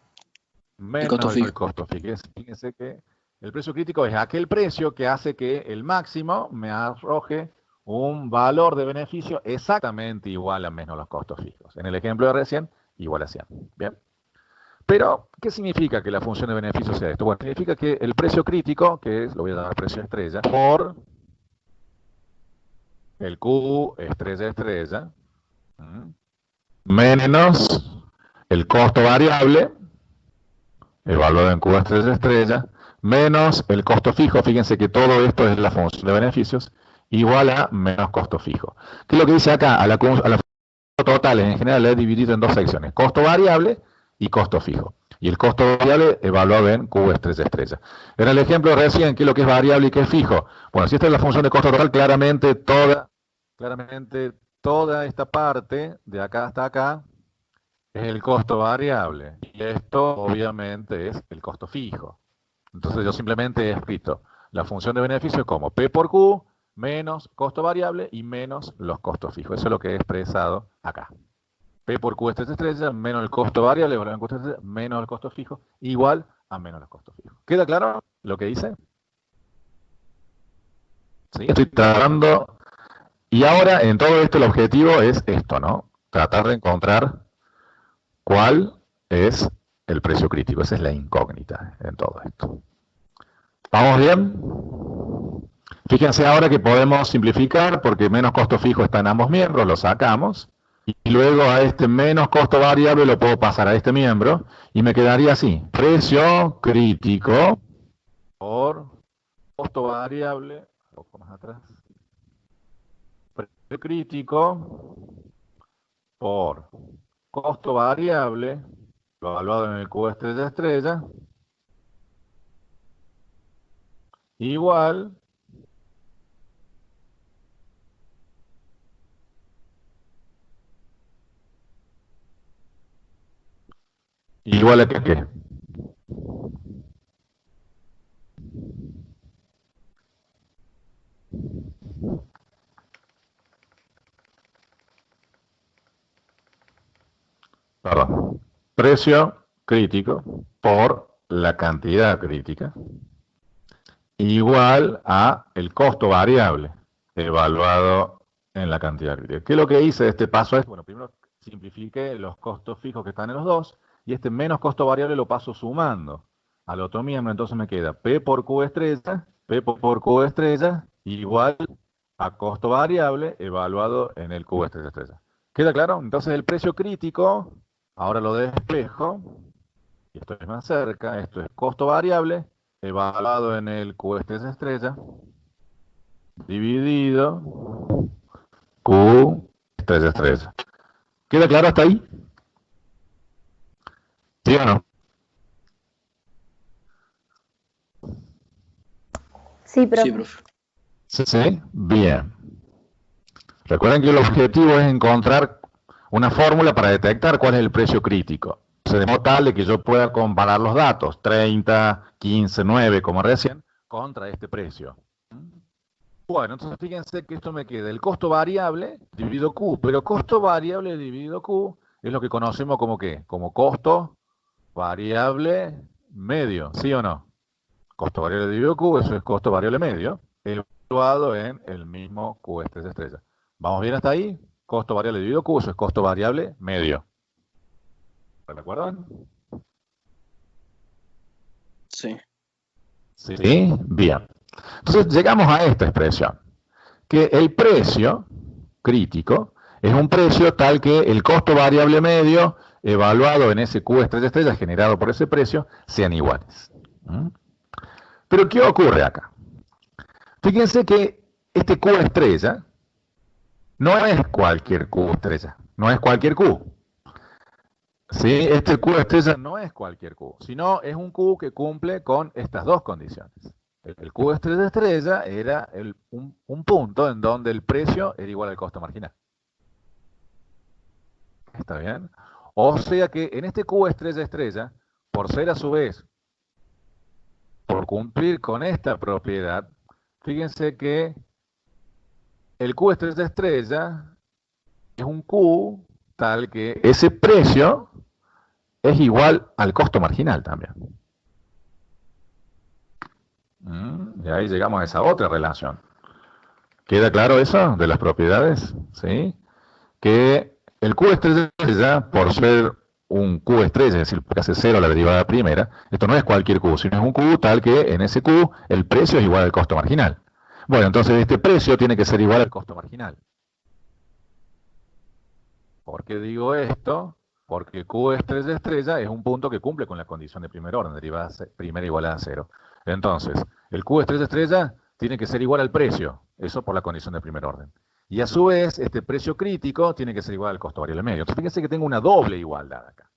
Menos costo el fijo. costo. Fíjense que el precio crítico es aquel precio que hace que el máximo me arroje un valor de beneficio exactamente igual a menos los costos fijos. En el ejemplo de recién, igual a 100. ¿Bien? Pero, ¿qué significa que la función de beneficio sea esto? Bueno, significa que el precio crítico, que es, lo voy a llamar precio estrella, por el Q estrella estrella, menos el costo variable, evaluado en Q estrella estrella, menos el costo fijo, fíjense que todo esto es la función de beneficios, igual a menos costo fijo. ¿Qué es lo que dice acá? A la función total en general la he dividido en dos secciones, costo variable y costo fijo. Y el costo variable evaluado en Q estrella estrella. En el ejemplo recién, ¿qué es lo que es variable y qué es fijo? Bueno, si esta es la función de costo total, claramente toda esta parte, de acá hasta acá, es el costo variable. Y esto, obviamente, es el costo fijo. Entonces yo simplemente he escrito la función de beneficio como P por Q menos costo variable y menos los costos fijos. Eso es lo que he expresado acá. P por Q estrella estrella menos el costo variable menos el costo fijo igual a menos los costos fijos. ¿Queda claro lo que dice? ¿Sí? Estoy tratando. Y ahora en todo esto el objetivo es esto, ¿no? Tratar de encontrar cuál es el precio crítico. Esa es la incógnita en todo esto. ¿Vamos bien? Fíjense ahora que podemos simplificar porque menos costo fijo está en ambos miembros, lo sacamos. Y luego a este menos costo variable lo puedo pasar a este miembro. Y me quedaría así. Precio crítico por costo variable. Un poco más atrás. Precio crítico por costo variable, lo evaluado en el Q estrella estrella, igual a que ¿qué? Perdón. Precio crítico por la cantidad crítica igual a el costo variable evaluado en la cantidad crítica. ¿Qué es lo que hice de este paso? Es, bueno, primero simplifiqué los costos fijos que están en los dos y este menos costo variable lo paso sumando al otro miembro, entonces me queda P por Q estrella igual a costo variable evaluado en el Q estrella estrella. ¿Queda claro? Entonces el precio crítico, ahora lo despejo, y esto es más cerca, esto es costo variable evaluado en el Q estrella estrella dividido Q estrella estrella. ¿Queda claro hasta ahí? ¿Sí o no? Sí, profe. Sí, profe. Sí, bien. Recuerden que el objetivo es encontrar una fórmula para detectar cuál es el precio crítico. De modo tal de que yo pueda comparar los datos, 30, 15, 9, como recién, contra este precio. Bueno, entonces fíjense que esto me queda el costo variable dividido Q, pero costo variable dividido Q es lo que conocemos como ¿qué? Como costo variable medio, ¿sí o no? Costo variable dividido Q, eso es costo variable medio, evaluado en el mismo Q estrella estrella. ¿Vamos bien hasta ahí? Costo variable dividido Q, eso es costo variable medio. ¿Recuerdan? Sí. Sí, bien. Entonces llegamos a esta expresión, que el precio crítico es un precio tal que el costo variable medio evaluado en ese Q estrella estrella generado por ese precio sean iguales. Pero ¿qué ocurre acá? Fíjense que este Q estrella no es cualquier Q estrella, no es cualquier Q. Sí, este Q estrella no es cualquier Q, sino es un Q que cumple con estas dos condiciones. El Q estrella estrella era un punto en donde el precio era igual al costo marginal. ¿Está bien? O sea que en este Q estrella estrella, por ser a su vez, por cumplir con esta propiedad, fíjense que el Q estrella estrella es un Q tal que ese precio es igual al costo marginal también. Y ahí llegamos a esa otra relación. ¿Queda claro eso de las propiedades? ¿Sí? Que el Q estrella, por ser un Q estrella, es decir, porque hace cero la derivada primera, esto no es cualquier Q, sino es un Q tal que en ese Q el precio es igual al costo marginal. Bueno, entonces este precio tiene que ser igual al costo marginal. ¿Por qué digo esto? Porque Q estrella estrella es un punto que cumple con la condición de primer orden, derivada primera igual a cero. Entonces, el Q estrella estrella tiene que ser igual al precio, eso por la condición de primer orden. Y a su vez, este precio crítico tiene que ser igual al costo variable medio. Entonces, fíjense que tengo una doble igualdad acá.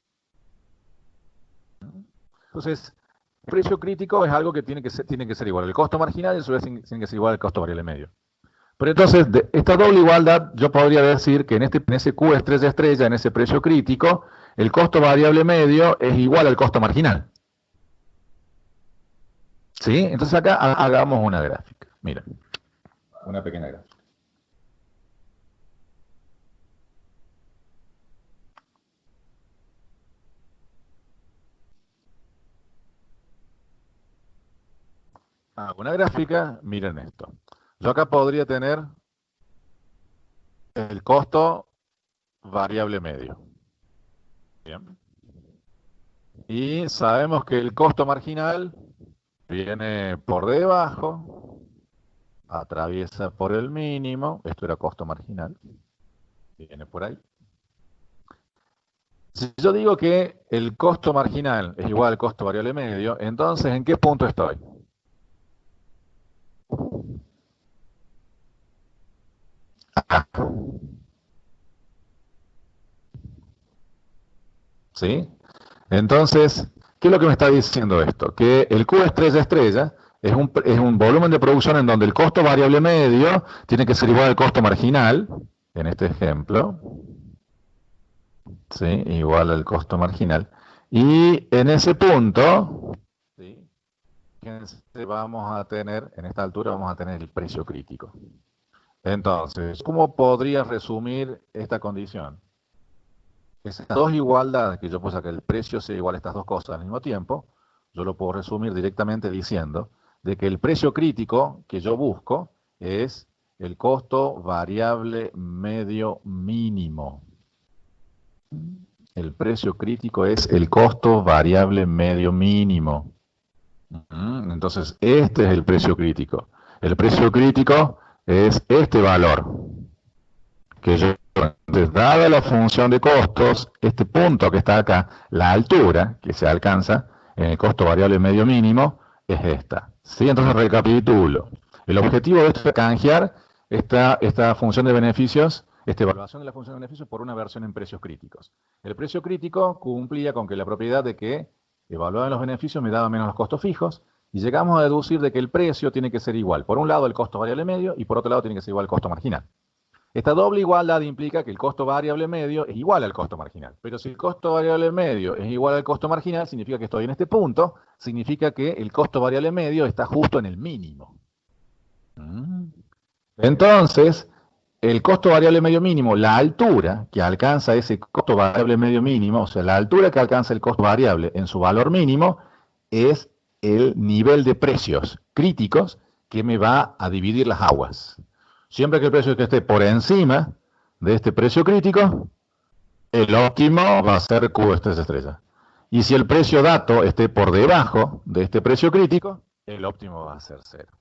Entonces, el precio crítico es algo que tiene que ser igual al costo marginal y a su vez tiene que ser igual al costo variable medio. Pero entonces, de esta doble igualdad, yo podría decir que en ese Q estrella estrella, en ese precio crítico, el costo variable medio es igual al costo marginal. ¿Sí? Entonces acá hagamos una gráfica. Miren, una pequeña gráfica. Hago una gráfica, miren esto. Yo acá podría tener el costo variable medio. Bien. Y sabemos que el costo marginal viene por debajo, atraviesa por el mínimo, esto era costo marginal, viene por ahí. Si yo digo que el costo marginal es igual al costo variable medio, entonces ¿en qué punto estoy? Acá. ¿Sí? Entonces, ¿qué es lo que me está diciendo esto? Que el Q estrella estrella es un volumen de producción en donde el costo variable medio tiene que ser igual al costo marginal, en este ejemplo, ¿sí? Igual al costo marginal. Y en ese punto, ¿sí? Fíjense, vamos a tener, en esta altura vamos a tener el precio crítico. Entonces, ¿cómo podría resumir esta condición? Esas dos igualdades que yo puedo sacar, el precio sea igual a estas dos cosas al mismo tiempo, yo lo puedo resumir directamente diciendo de que el precio crítico que yo busco es el costo variable medio mínimo. El precio crítico es el costo variable medio mínimo. Entonces, este es el precio crítico. El precio crítico es este valor que yo, dada la función de costos, este punto que está acá, la altura que se alcanza en el costo variable medio mínimo, es esta. ¿Sí? Entonces recapitulo. El objetivo de esto es canjear esta función de beneficios, esta evaluación de la función de beneficios por una versión en precios críticos. El precio crítico cumplía con que la propiedad de que evaluaban los beneficios me daba menos los costos fijos, y llegamos a deducir de que el precio tiene que ser igual. Por un lado el costo variable medio y por otro lado tiene que ser igual al costo marginal. Esta doble igualdad implica que el costo variable medio es igual al costo marginal. Pero si el costo variable medio es igual al costo marginal, significa que estoy en este punto, significa que el costo variable medio está justo en el mínimo. Entonces, el costo variable medio mínimo, la altura que alcanza ese costo variable medio mínimo, o sea, la altura que alcanza el costo variable en su valor mínimo, es el nivel de precios críticos que me va a dividir las aguas. Siempre que el precio que esté por encima de este precio crítico, el óptimo va a ser Q estrella. Y si el precio dato esté por debajo de este precio crítico, el óptimo va a ser cero.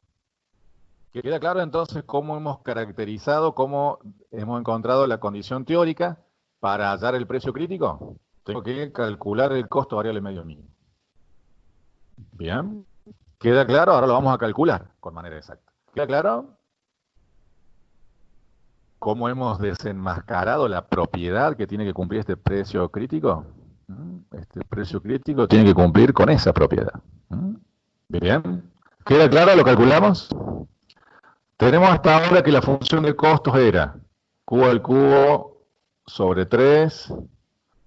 ¿Queda claro entonces cómo hemos caracterizado, cómo hemos encontrado la condición teórica para hallar el precio crítico? Tengo que calcular el costo variable medio mínimo. Bien. ¿Queda claro? Ahora lo vamos a calcular con manera exacta. ¿Queda claro? ¿Cómo hemos desenmascarado la propiedad que tiene que cumplir este precio crítico? Este precio crítico tiene que cumplir con esa propiedad. Bien. ¿Queda claro? ¿Lo calculamos? Tenemos hasta ahora que la función de costos era Q al cubo sobre 3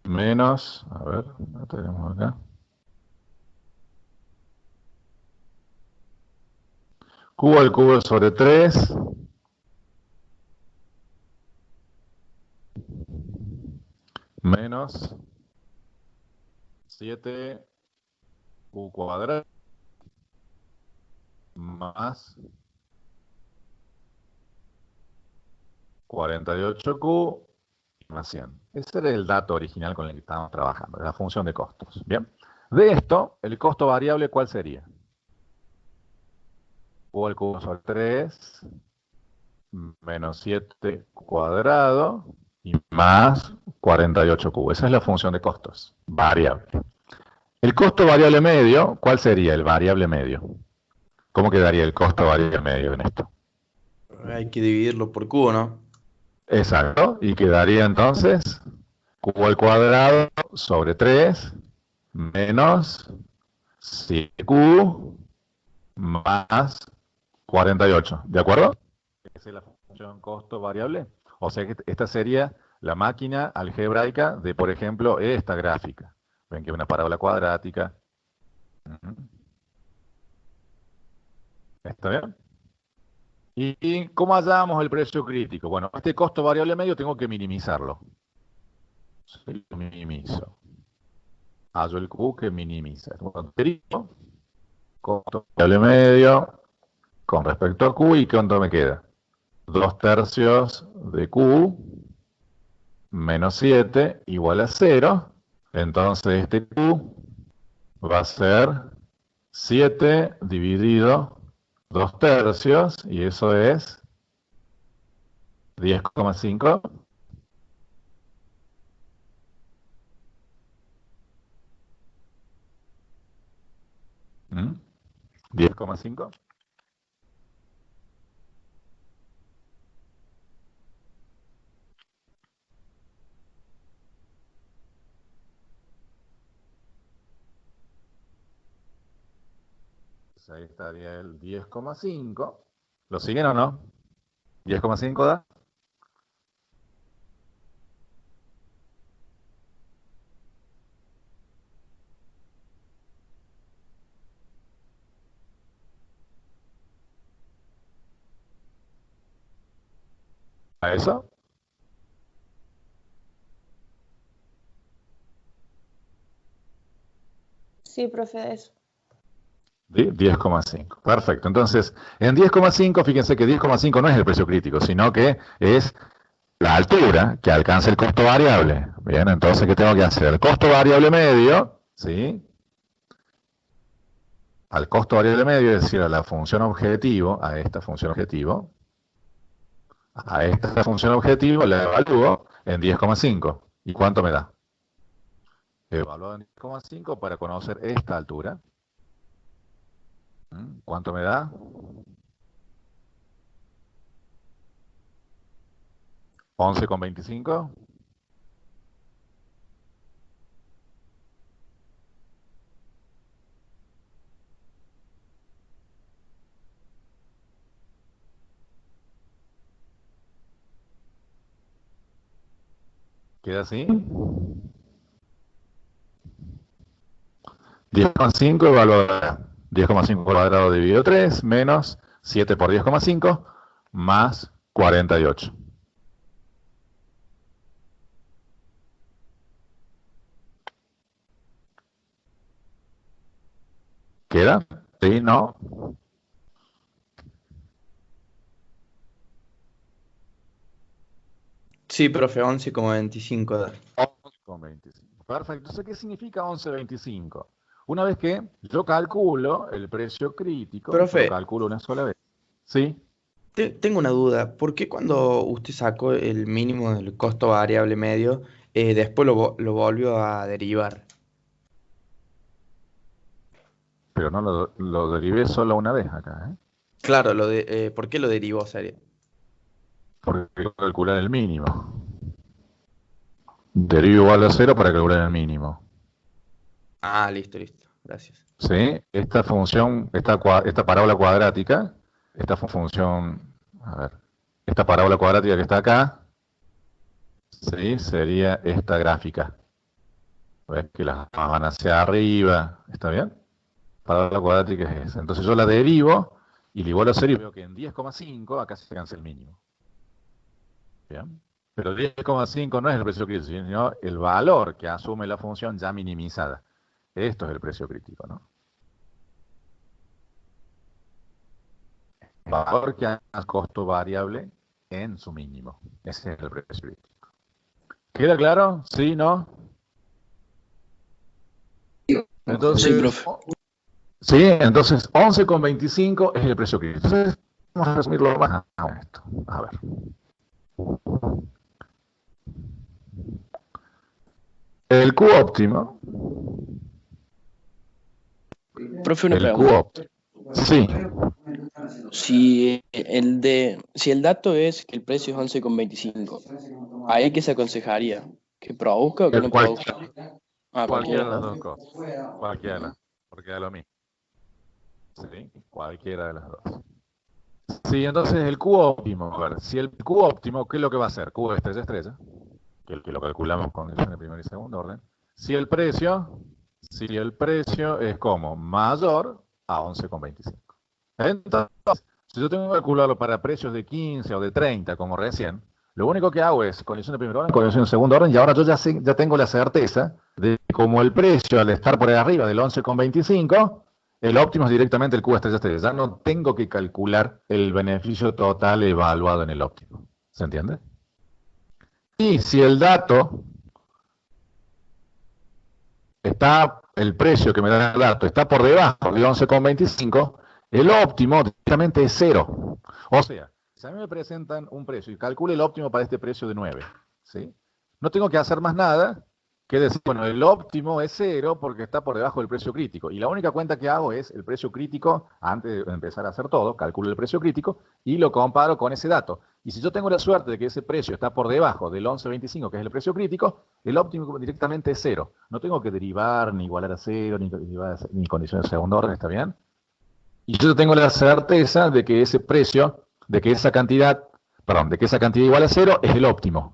menos, a ver, ¿lo tenemos acá? Q al cubo sobre 3 menos 7 Q cuadrado más 48Q más 100. Ese era el dato original con el que estábamos trabajando, la función de costos. Bien. De esto, el costo variable, ¿cuál sería? Q al cubo sobre 3 menos 7 cuadrado y más 48Q. Esa es la función de costos, variable. El costo variable medio, ¿cuál sería el variable medio? ¿Cómo quedaría el costo variable medio en esto? Hay que dividirlo por Q, ¿no? Exacto, y quedaría entonces Q al cuadrado sobre 3 menos 7Q más 48. ¿De acuerdo? Esa es la función costo variable. O sea que esta sería la máquina algebraica de, por ejemplo, esta gráfica. Ven que es una parábola cuadrática. ¿Está bien? ¿Y cómo hallamos el precio crítico? Bueno, este costo variable medio tengo que minimizarlo. Sí, lo minimizo. Hallo el Q que minimiza. Costo variable medio con respecto a Q, ¿y cuánto me queda? 2/3 de Q menos 7 igual a 0. Entonces este Q va a ser 7 dividido 2/3, y eso es 10,5. 10,5. Ahí estaría el 10,5. ¿Lo siguen o no? ¿10,5 da? ¿A eso? Sí, profe, eso. 10,5. Perfecto. Entonces, en 10,5, fíjense que 10,5 no es el precio crítico, sino que es la altura que alcanza el costo variable. Bien, entonces, ¿qué tengo que hacer? El costo variable medio, ¿sí? Al costo variable medio, es decir, a la función objetivo, a esta función objetivo, la evalúo en 10,5. ¿Y cuánto me da? Evaluado en 10,5 para conocer esta altura. ¿Cuánto me da? 11,25. ¿Queda así? 10,5 evaluado. 10,5 cuadrado dividido 3 menos 7 por 10,5 más 48. ¿Queda? ¿Sí? ¿No? Sí, profe, 11,25 da. 11,25. Perfecto. Entonces, ¿qué significa 11,25? Una vez que yo calculo el precio crítico, yo lo Profe, calculo una sola vez. ¿Sí? tengo una duda. ¿Por qué cuando usted sacó el mínimo del costo variable medio, después lo volvió a derivar? Pero no lo derivé solo una vez acá, ¿eh? Claro, ¿por qué lo derivó, sería? Porque tengo que calcular el mínimo. Derivo igual a 0 para calcular el mínimo. Ah, listo, listo. Gracias. ¿Sí? Esta función, esta parábola cuadrática, función, a ver, esta parábola cuadrática que está acá, ¿sí? Sería esta gráfica. ¿Ves? Que las van hacia arriba, ¿está bien? Parábola cuadrática es esa. Entonces yo la derivo y le igualo a 0 y veo que en 10,5 acá se alcanza el mínimo. ¿Bien? Pero 10,5 no es el precio crítico, sino el valor que asume la función ya minimizada. Esto es el precio crítico, ¿no? Valor que haga costo variable en su mínimo. Ese es el precio crítico. ¿Queda claro? ¿Sí? ¿No? Entonces, Sí, profe. sí, entonces 11,25 es el precio crítico. Entonces, vamos a resumirlo más a esto. A ver. El Q óptimo. Profe, una El Q pregunta. óptimo. Sí. Si el dato es que el precio es 11,25, ¿ahí qué se aconsejaría? ¿Que produzca o que no produzca? Ah, Cualquiera cualquiera de de las las dos dos. cosas. Cualquiera. Porque da lo mismo. Sí, cualquiera de las dos. Sí, entonces el Q óptimo. A ver, si el Q óptimo, ¿qué es lo que va a hacer? Q de estrella, que lo calculamos con condiciones de primer y segundo orden. Si el precio es como mayor a 11,25. Entonces, si yo tengo que calcularlo para precios de 15 o de 30, como recién, lo único que hago es condición de primer orden, condición de segundo orden, y ahora yo ya tengo la certeza de que como el precio al estar por ahí arriba del 11,25, el óptimo es directamente el Q estrella estrella. Ya no tengo que calcular el beneficio total evaluado en el óptimo. ¿Se entiende? Y si el dato el precio que me da el dato está por debajo de 11,25, el óptimo directamente es 0. O sea, si a mí me presentan un precio y calculo el óptimo para este precio de 9, ¿sí? No tengo que hacer más nada que decir, bueno, el óptimo es 0 porque está por debajo del precio crítico. Y la única cuenta que hago es el precio crítico, antes de empezar a hacer todo, calculo el precio crítico y lo comparo con ese dato. Y si yo tengo la suerte de que ese precio está por debajo del 11,25, que es el precio crítico, el óptimo directamente es 0. No tengo que derivar, ni igualar a 0, ni condiciones de segundo orden, ¿está bien? Y yo tengo la certeza de que ese precio, de que esa cantidad igual a 0 es el óptimo.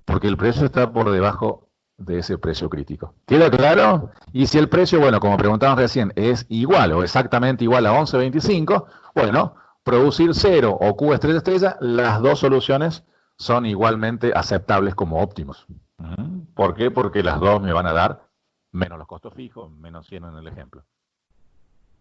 Porque el precio está por debajo de ese precio crítico. ¿Queda claro? Y si el precio, bueno, como preguntaban recién, es igual o exactamente igual a 11,25, bueno, producir 0 o Q estrella estrella, las dos soluciones son igualmente aceptables como óptimos. ¿Por qué? Porque las dos me van a dar menos los costos fijos, menos 100 en el ejemplo.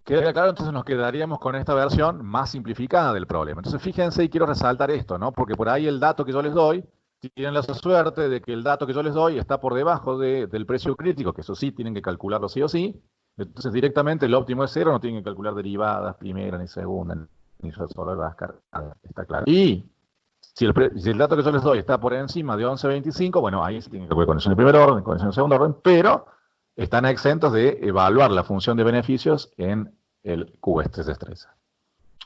¿Queda claro? Entonces nos quedaríamos con esta versión más simplificada del problema. Entonces fíjense y quiero resaltar esto, ¿no? Porque por ahí el dato que yo les doy, tienen la suerte de que el dato que yo les doy está por debajo del precio crítico, que eso sí, tienen que calcularlo sí o sí. Entonces directamente el óptimo es 0, no tienen que calcular derivadas, primera, ni segunda, ni solo las cargas, está claro. Y si el dato que yo les doy está por encima de 11,25, bueno, ahí sí tienen que calcular condición de primer orden, condición de segundo orden, pero están exentos de evaluar la función de beneficios en el Q estrella estrella.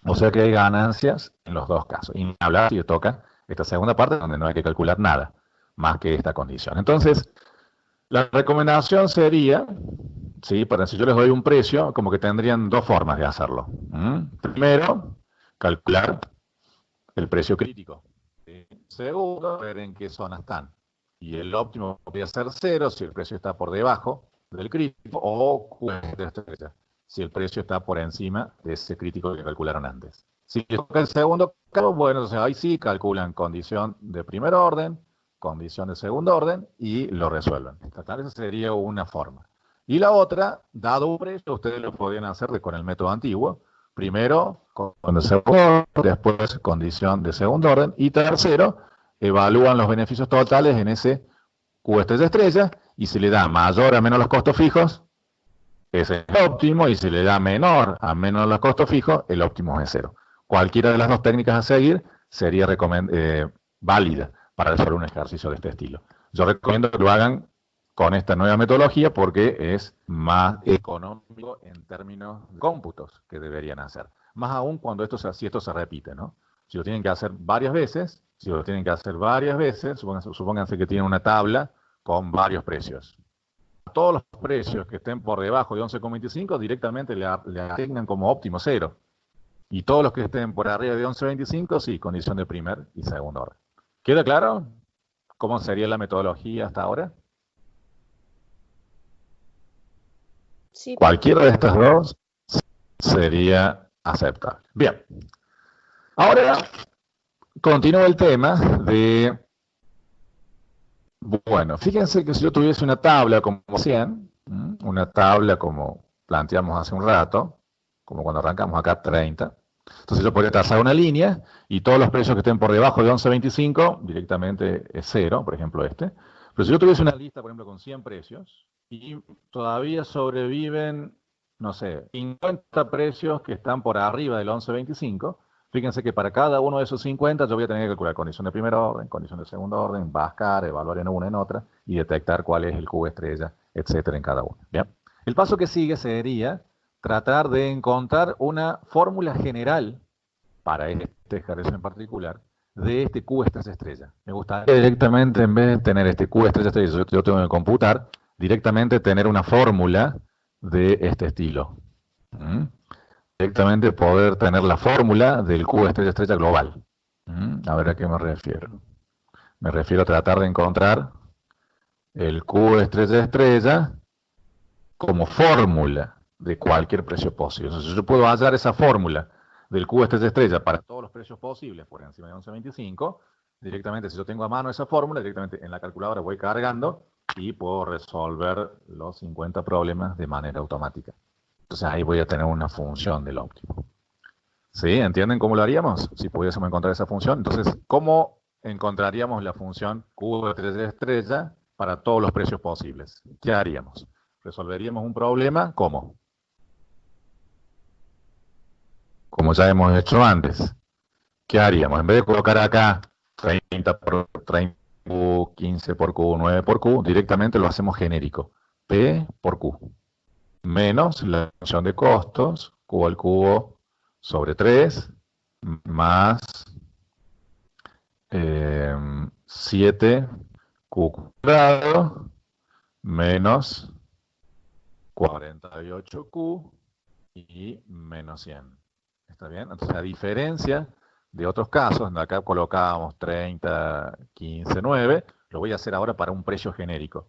O sea que hay ganancias en los dos casos. Y ni hablar si toca esta segunda parte donde no hay que calcular nada más que esta condición. Entonces, la recomendación sería, ¿sí? Para si yo les doy un precio, como que tendrían dos formas de hacerlo. Primero, calcular el precio crítico. Segundo, ver en qué zona están. Y el óptimo podría ser 0 si el precio está por debajo del crítico, o Q de estrella si el precio está por encima de ese crítico que calcularon antes. Si les toca el segundo caso, bueno, o sea, ahí sí calculan condición de primer orden, condición de segundo orden y lo resuelven. ¿Está claro? Esa sería una forma. Y la otra, dado un precio, ustedes lo podrían hacer con el método antiguo. Primero, condición de segundo orden, después condición de segundo orden, y tercero, evalúan los beneficios totales en ese Q estrella, y si le da mayor a menos los costos fijos, ese es el óptimo, y si le da menor a menos los costos fijos, el óptimo es 0. Cualquiera de las dos técnicas a seguir sería válida para resolver un ejercicio de este estilo. Yo recomiendo que lo hagan con esta nueva metodología porque es más económico en términos de cómputos que deberían hacer. Más aún cuando si esto se repite, ¿no? Si lo tienen que hacer varias veces, supónganse que tienen una tabla con varios precios. Todos los precios que estén por debajo de 11,25 directamente le asignan como óptimo 0. Y todos los que estén por arriba de 11,25, sí, condición de primer y segundo orden. ¿Queda claro cómo sería la metodología hasta ahora? Sí. Cualquiera de estas dos sería aceptable. Bien. Ahora continúa el tema de... Bueno, fíjense que si yo tuviese una tabla como 100, una tabla como planteamos hace un rato, como cuando arrancamos acá 30, entonces yo podría trazar una línea y todos los precios que estén por debajo de 11,25 directamente es 0, por ejemplo este. Pero si yo tuviese una lista, por ejemplo, con 100 precios y todavía sobreviven, no sé, 50 precios que están por arriba del 11,25, fíjense que para cada uno de esos 50 yo voy a tener que calcular condición de primer orden, condición de segundo orden, bascar, evaluar en una en otra y detectar cuál es el Q estrella, etcétera, en cada una. Bien. El paso que sigue sería tratar de encontrar una fórmula general para este ejercicio en particular de este Q estrella. Me gustaría directamente, en vez de tener este Q estrella, yo tengo que computar, directamente tener una fórmula de este estilo. Directamente poder tener la fórmula del Q estrella global. A ver a qué me refiero. Me refiero a tratar de encontrar el Q estrella como fórmula de cualquier precio posible. Entonces, yo puedo hallar esa fórmula del Q estrella para todos los precios posibles por encima de 11,25. Directamente, si yo tengo a mano esa fórmula, directamente en la calculadora voy cargando y puedo resolver los 50 problemas de manera automática. Entonces ahí voy a tener una función del óptimo. ¿Sí? ¿Entienden cómo lo haríamos? Si pudiésemos encontrar esa función. Entonces, ¿cómo encontraríamos la función Q estrella para todos los precios posibles? ¿Qué haríamos? ¿Resolveríamos un problema? ¿Cómo? Como ya hemos hecho antes. ¿Qué haríamos? En vez de colocar acá 30 por 30 Q, 15 por Q, 9 por Q, directamente lo hacemos genérico. P por Q. Menos la función de costos, Q al cubo sobre 3, más 7 Q cuadrado, menos 48Q y menos 100. ¿Está bien? Entonces, a diferencia de otros casos, donde acá colocábamos 30, 15, 9, lo voy a hacer ahora para un precio genérico,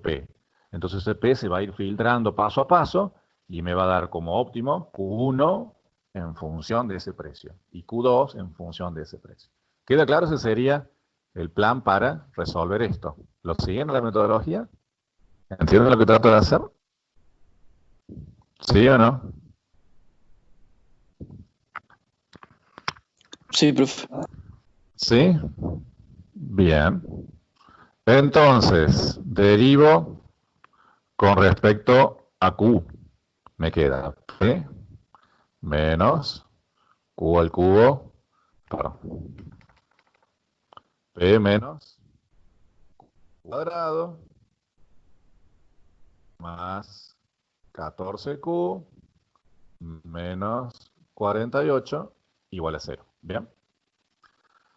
P. Entonces, ese P se va a ir filtrando paso a paso y me va a dar como óptimo Q1 en función de ese precio y Q2 en función de ese precio. ¿Queda claro? Ese sería el plan para resolver esto. ¿Lo siguen la metodología? ¿Entienden lo que trato de hacer? ¿Sí o no? Sí, profe. ¿Sí? Bien. Entonces, derivo con respecto a Q. Me queda P menos Q al cubo, perdón, P menos Q cuadrado más 14Q menos 48 igual a 0. ¿Bien?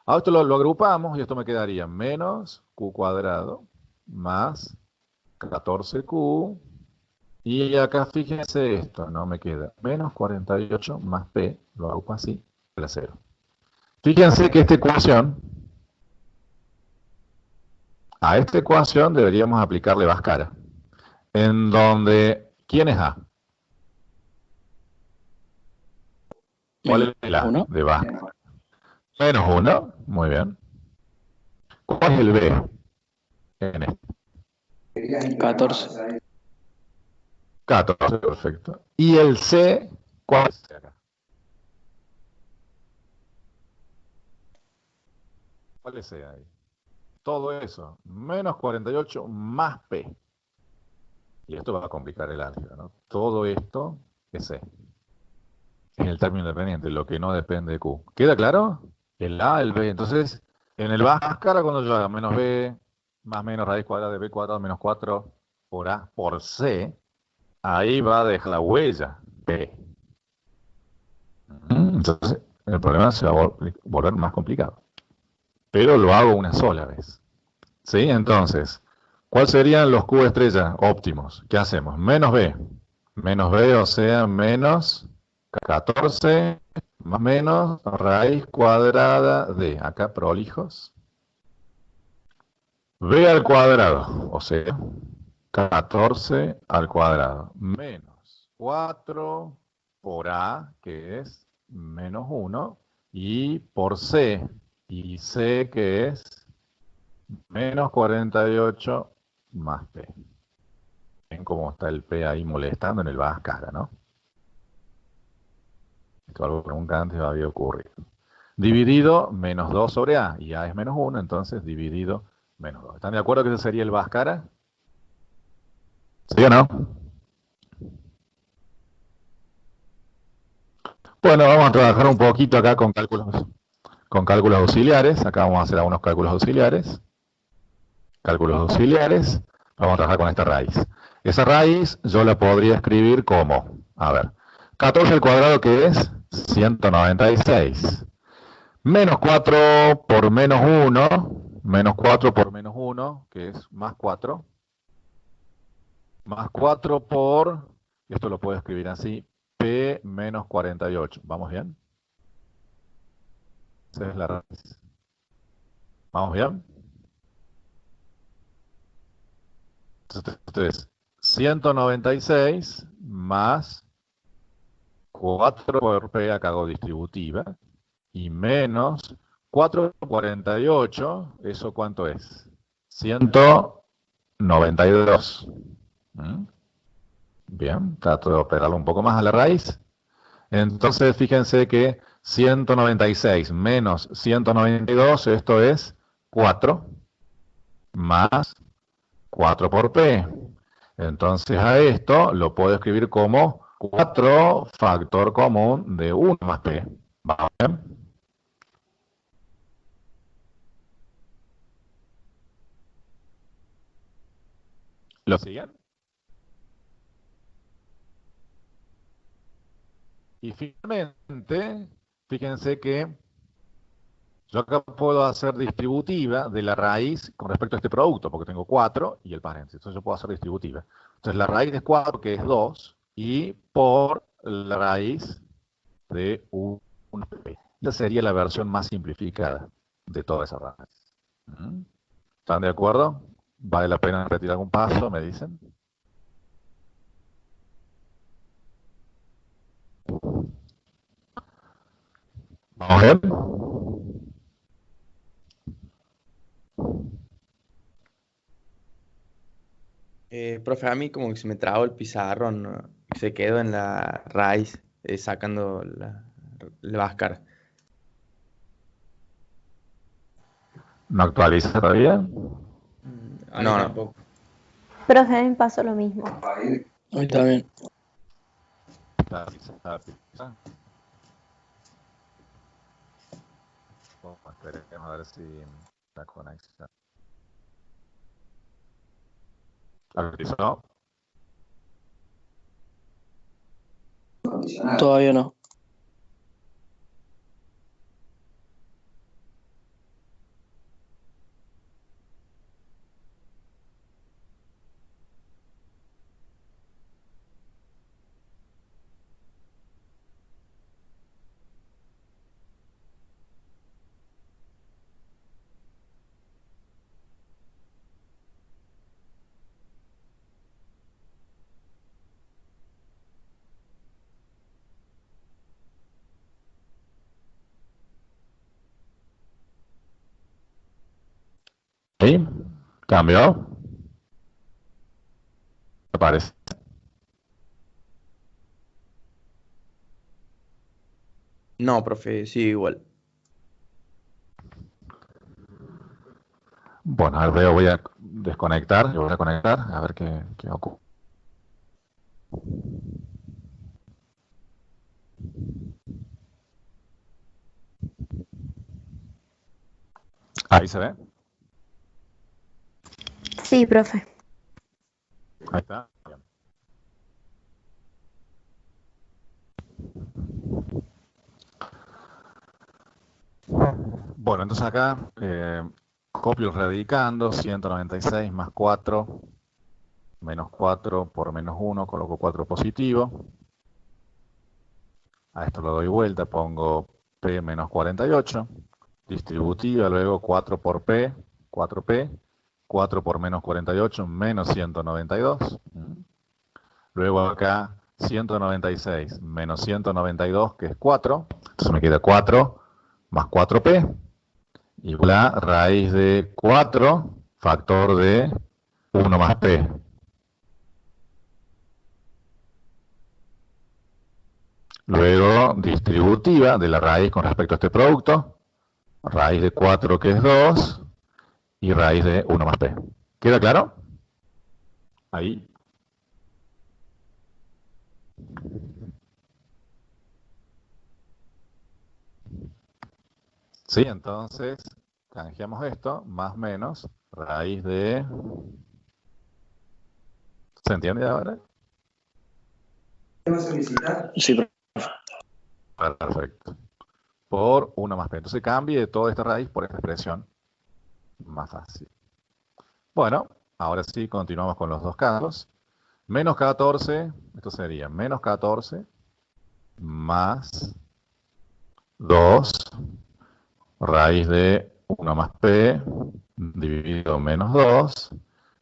Ahora esto lo agrupamos y esto me quedaría menos Q cuadrado más 14Q. Y acá fíjense esto, ¿no? Me queda menos 48 más P, lo agrupo así, igual a 0. Fíjense que esta ecuación A esta ecuación deberíamos aplicarle Bhaskara, en donde, ¿quién es A? ¿Cuál es el A ¿Uno? de Bhaskara? Menos 1, muy bien. ¿Cuál es el B en este? 14. 14, perfecto. ¿Y el C, cuál es acá? ¿Cuál es C ahí? Todo eso, menos 48 más P. Y esto va a complicar el álgebra, ¿no? Todo esto es C. Es el término independiente, lo que no depende de Q. ¿Queda claro? El A, el B. Entonces, en el Bhaskara, cuando yo haga menos B, más menos raíz cuadrada de B cuadrado menos 4 por A por C, ahí va a dejar la huella P. Entonces, el problema se va a volver más complicado. Pero lo hago una sola vez. ¿Sí? Entonces, ¿cuáles serían los Q estrella óptimos? ¿Qué hacemos? Menos B. Menos B, o sea, menos 14 más menos raíz cuadrada de, acá prolijos, B al cuadrado, o sea, 14 al cuadrado, menos 4 por A, que es menos 1, y por C, y C que es menos 48 más P. Ven cómo está el P ahí molestando en el Bhaskara, ¿no? Esto es algo que nunca antes había ocurrido. Dividido menos 2 sobre A, y A es menos 1, entonces dividido menos 2. ¿Están de acuerdo que ese sería el Bhaskara? ¿Sí o no? Bueno, vamos a trabajar un poquito acá con cálculos auxiliares. Acá vamos a hacer algunos cálculos auxiliares. Cálculos auxiliares. Vamos a trabajar con esta raíz. Esa raíz yo la podría escribir como, a ver, 14 al cuadrado, que es 196. Menos 4 por menos 1, menos 4 por menos 1, que es más 4, más 4 por, esto lo puedo escribir así, P menos 48. ¿Vamos bien? Esa es la raíz. ¿Vamos bien? Entonces, 196 más 4 por P, acá hago distributiva, y menos 4 por 48, ¿eso cuánto es? 192. ¿Mm? Bien, trato de operarlo un poco más a la raíz. Entonces, fíjense que 196 menos 192, esto es 4, más 4 por P. Entonces, a esto lo puedo escribir como 4 factor común de 1 más P. ¿Vale? ¿Lo siguen? Y finalmente, fíjense que yo acá puedo hacer distributiva de la raíz con respecto a este producto, porque tengo 4 y el paréntesis. Entonces yo puedo hacer distributiva. Entonces la raíz de 4, que es 2, y por la raíz de 1p. Esta sería la versión más simplificada de toda esa raíz. ¿Están de acuerdo? ¿Vale la pena retirar un paso? ¿Me dicen? ¿Vamos a ver? Profe, a mí como que se me trabó el pizarrón, ¿no? Y se quedó en la raíz, sacando la Bhaskara. ¿No actualiza todavía? No, no. Tampoco. Profe, a mí me pasó lo mismo. Hoy también. Esperemos a ver si la conexión. ¿Actualizó? Todavía no. Ahí, cambió. Aparece. No, profe, sigue igual. Bueno, a ver, voy a desconectar, yo voy a conectar, a ver qué ocurre. Ahí se ve. Sí, profe. Ahí está. Bien. Bueno, entonces acá copio el radicando, 196 más 4, menos 4 por menos 1, coloco 4 positivo. A esto lo doy vuelta, pongo P menos 48. Distributiva, luego 4 por P, 4P. 4 por menos 48, menos 192. Luego acá 196 menos 192, que es 4. Entonces me queda 4 más 4P. Igual a raíz de 4, factor de 1 más P. Luego distributiva de la raíz con respecto a este producto. Raíz de 4, que es 2. Y raíz de 1 más P. ¿Queda claro? Ahí. Sí, entonces canjeamos esto, más menos, raíz de... ¿Se entiende ahora? Sí, Perfecto. Por 1 más P. Entonces cambie toda esta raíz por esta expresión. Más fácil. Bueno, ahora sí continuamos con los dos casos. Menos 14, esto sería menos 14 más 2 raíz de 1 más P dividido menos 2.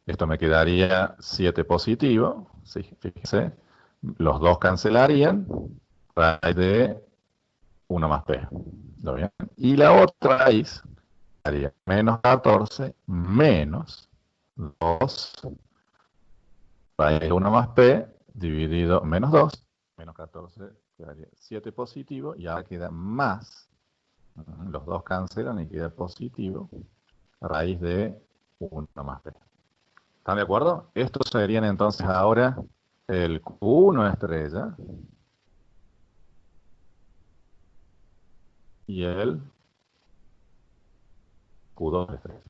Esto me quedaría 7 positivo. Sí, fíjense. Los dos cancelarían. Raíz de 1 más P. ¿Lo ven? Y la otra raíz sería menos 14 menos 2 raíz de 1 más P dividido menos 2. Menos 14 quedaría 7 positivo. Y ahora queda más. Los dos cancelan y queda positivo. Raíz de 1 más P. ¿Están de acuerdo? Estos serían entonces ahora el Q1 estrella y el Q2 estrella.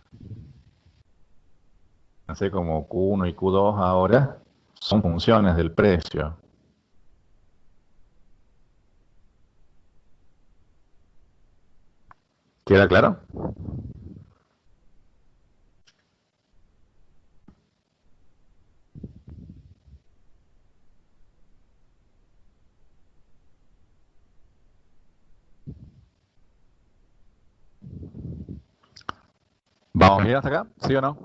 Fíjense como Q1 y Q2 ahora son funciones del precio. ¿Queda claro? ¿Vamos bien hasta acá? ¿Sí o no?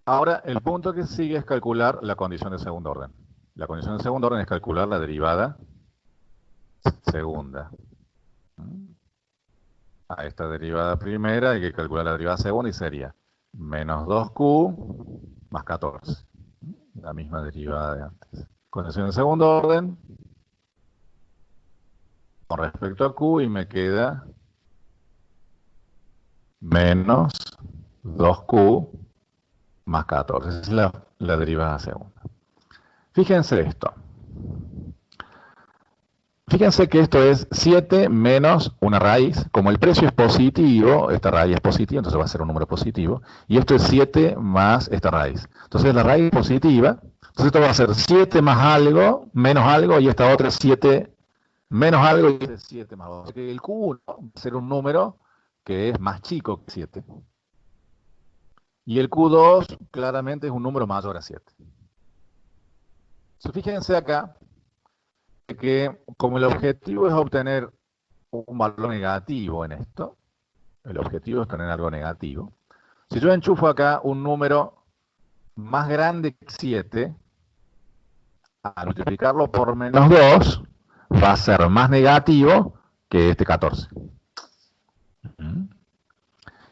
Ahora, el punto que sigue es calcular la condición de segundo orden. La condición de segundo orden es calcular la derivada segunda. A esta derivada primera hay que calcular la derivada segunda y sería menos 2Q más 14. La misma derivada de antes. Condición de segundo orden con respecto a Q y me queda menos 2Q más 14. Esa es la derivada segunda. Fíjense esto. Fíjense que esto es 7 menos una raíz. Como el precio es positivo, esta raíz es positiva, entonces va a ser un número positivo. Y esto es 7 más esta raíz. Entonces la raíz es positiva. Entonces esto va a ser 7 más algo, menos algo, y esta otra es 7 menos algo, y este es 7 más 2. El Q1 va a ser un número que es más chico que 7. Y el Q2 claramente es un número mayor a 7. Entonces fíjense acá que como el objetivo es obtener un valor negativo en esto, el objetivo es tener algo negativo. Si yo enchufo acá un número más grande que 7, al multiplicarlo por menos 2, va a ser más negativo que este 14.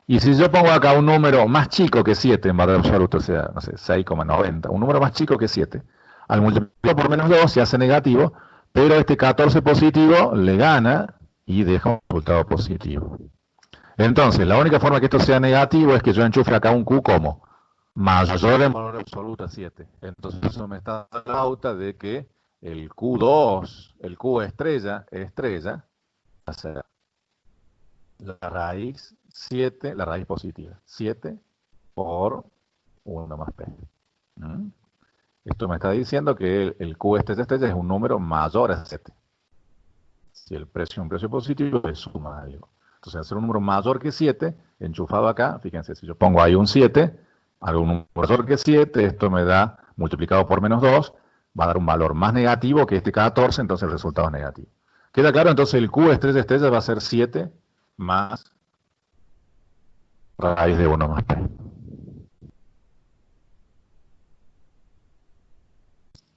Y si yo pongo acá un número más chico que 7 en valor absoluto, o sea, no sé, 6,90, un número más chico que 7, al multiplicarlo por menos 2 se hace negativo, pero este 14 positivo le gana y deja un resultado positivo. Entonces, la única forma que esto sea negativo es que yo enchufe acá un Q como mayor en valor absoluto a 7. Entonces, eso me está dando la pauta de que el Q2, el Q estrella, va a ser la raíz 7, la raíz positiva, 7 por 1 más P. ¿Mm? Esto me está diciendo que el Q estrella es un número mayor a 7. Si el precio es un precio positivo, le suma algo. Entonces, al ser un número mayor que 7, enchufado acá, fíjense, si yo pongo ahí un 7, algo mayor que 7, esto me da, multiplicado por menos 2, va a dar un valor más negativo que este 14, entonces el resultado es negativo. ¿Queda claro? Entonces el Q estrella va a ser 7 más raíz de 1 más P.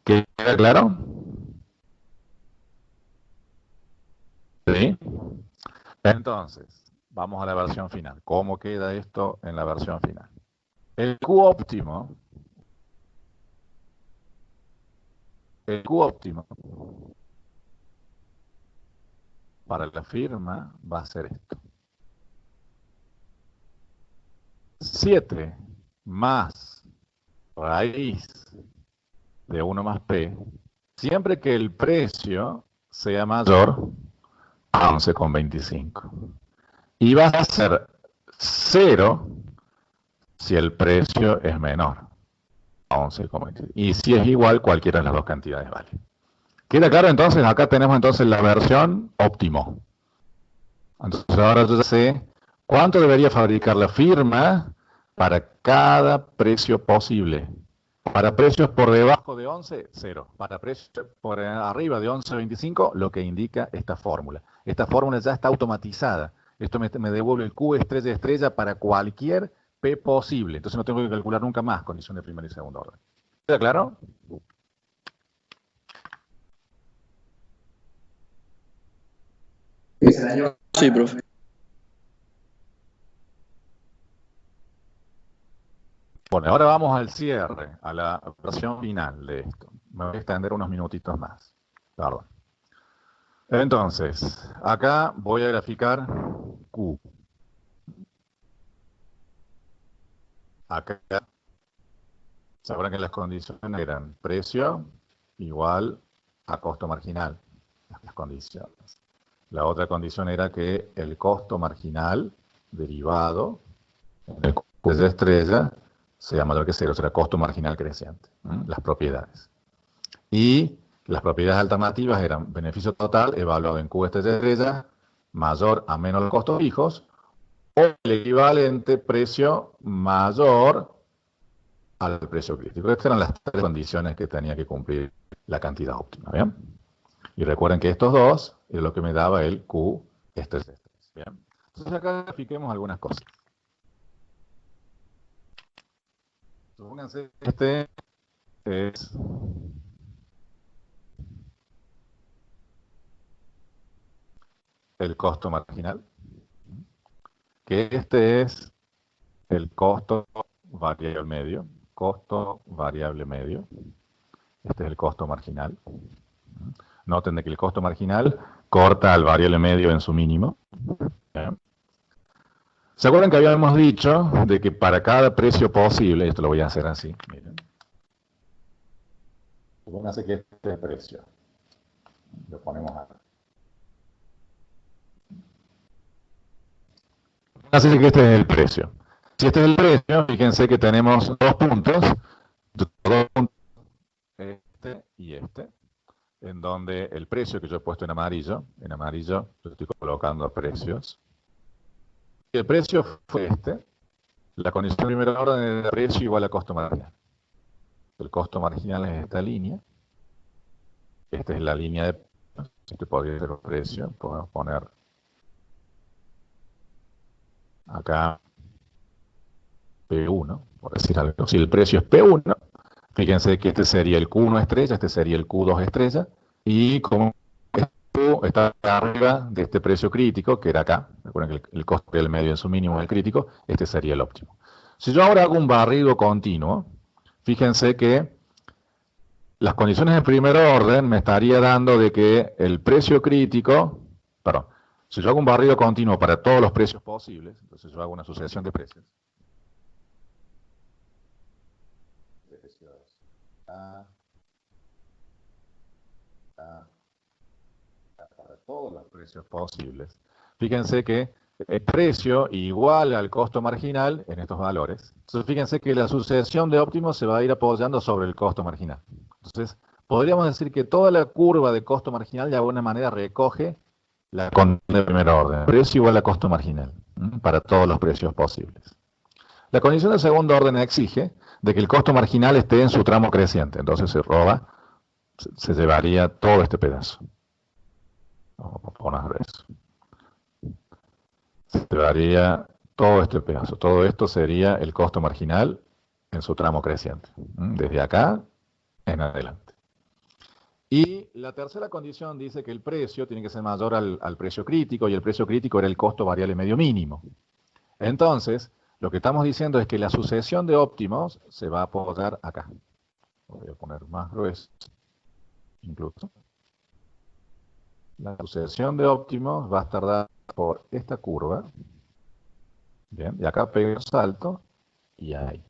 ¿Queda claro? ¿Sí? Entonces, vamos a la versión final. ¿Cómo queda esto en la versión final? El Q óptimo para la firma va a ser esto. 7 más raíz de 1 más P, siempre que el precio sea mayor a 11,25. Y va a ser 0 si el precio es menor a 11,25. Y si es igual, cualquiera de las dos cantidades vale. ¿Queda claro? Entonces, acá tenemos entonces la versión óptimo. Entonces, ahora yo ya sé cuánto debería fabricar la firma para cada precio posible. Para precios por debajo de 11, 0. Para precios por arriba de 11,25, lo que indica esta fórmula. Esta fórmula ya está automatizada. Esto me devuelve el Q estrella para cualquier P posible. Entonces no tengo que calcular nunca más condición de primer y segundo orden. ¿Queda claro? Sí, profe. Bueno, ahora vamos al cierre, a la versión final de esto. Me voy a extender unos minutitos más. Perdón. Entonces, acá voy a graficar Q. Acá, se acuerdan que las condiciones eran precio igual a costo marginal. Las condiciones. La otra condición era que el costo marginal derivado en el Q de estrella sea mayor que 0, será costo marginal creciente. Las propiedades. Y las propiedades alternativas eran beneficio total evaluado en Q estrella mayor a menos los costos fijos, o el equivalente precio mayor al precio crítico. Estas eran las tres condiciones que tenía que cumplir la cantidad óptima. ¿Bien? Y recuerden que estos dos es lo que me daba el Q estrella. ¿Bien? Entonces acá grafiquemos algunas cosas. Supónganse que este es el costo marginal, que este es el costo variable medio, este es el costo marginal. Noten de que el costo marginal corta al variable medio en su mínimo. ¿Bien? ¿Se acuerdan que habíamos dicho de que para cada precio posible, esto lo voy a hacer así, miren, supónganse que este es el precio, lo ponemos acá. Así que este es el precio. Si este es el precio, fíjense que tenemos dos puntos, este y este, en donde el precio que yo he puesto en amarillo yo estoy colocando precios. Si el precio fue este, la condición de primer orden es el precio igual a costo marginal. El costo marginal es esta línea. Esta es la línea de precios. Este podría ser el precio. Podemos poner acá P1, por decir algo. Si el precio es P1, fíjense que este sería el Q1 estrella, este sería el Q2 estrella, y como Q está arriba de este precio crítico, que era acá. Recuerden que el costo del medio en su mínimo es el crítico, este sería el óptimo. Si yo ahora hago un barrido continuo, fíjense que las condiciones de primer orden me estaría dando de que el precio crítico, perdón, si yo hago un barrido continuo para todos los precios posibles, entonces yo hago una sucesión de precios. Para todos los precios posibles. Fíjense que el precio igual al costo marginal en estos valores. Entonces fíjense que la sucesión de óptimos se va a ir apoyando sobre el costo marginal. Entonces podríamos decir que toda la curva de costo marginal de alguna manera recoge la condición de primer orden. Precio igual a costo marginal para todos los precios posibles. La condición de segundo orden exige de que el costo marginal esté en su tramo creciente. Entonces se llevaría todo este pedazo. Vamos a poner eso. Se llevaría todo este pedazo. Todo esto sería el costo marginal en su tramo creciente. Desde acá en adelante. Y la tercera condición dice que el precio tiene que ser mayor al precio crítico, y el precio crítico era el costo variable medio mínimo. Entonces, lo que estamos diciendo es que la sucesión de óptimos se va a apoyar acá. Voy a poner más grueso, incluso. La sucesión de óptimos va a estar dada por esta curva. Bien, y acá pego un salto y ahí.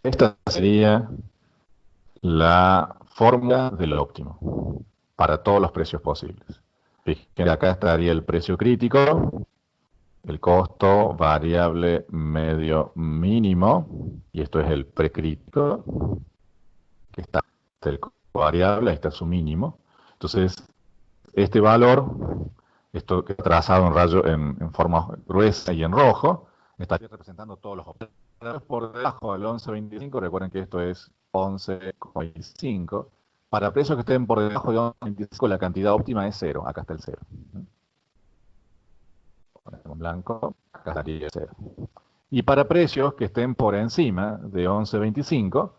Esta sería la fórmula del óptimo para todos los precios posibles. Fíjense, acá estaría el precio crítico, el costo variable medio mínimo, y esto es el precrítico, que está el costo variable, ahí está su mínimo. Entonces, este valor, esto que está trazado en rayo en forma gruesa y en rojo, estaría representando todos los óptimos. Por debajo del 11.25, recuerden que esto es 11.5. Para precios que estén por debajo de 11.25, la cantidad óptima es 0. Acá está el 0. En blanco, acá estaría el 0. Y para precios que estén por encima de 11.25,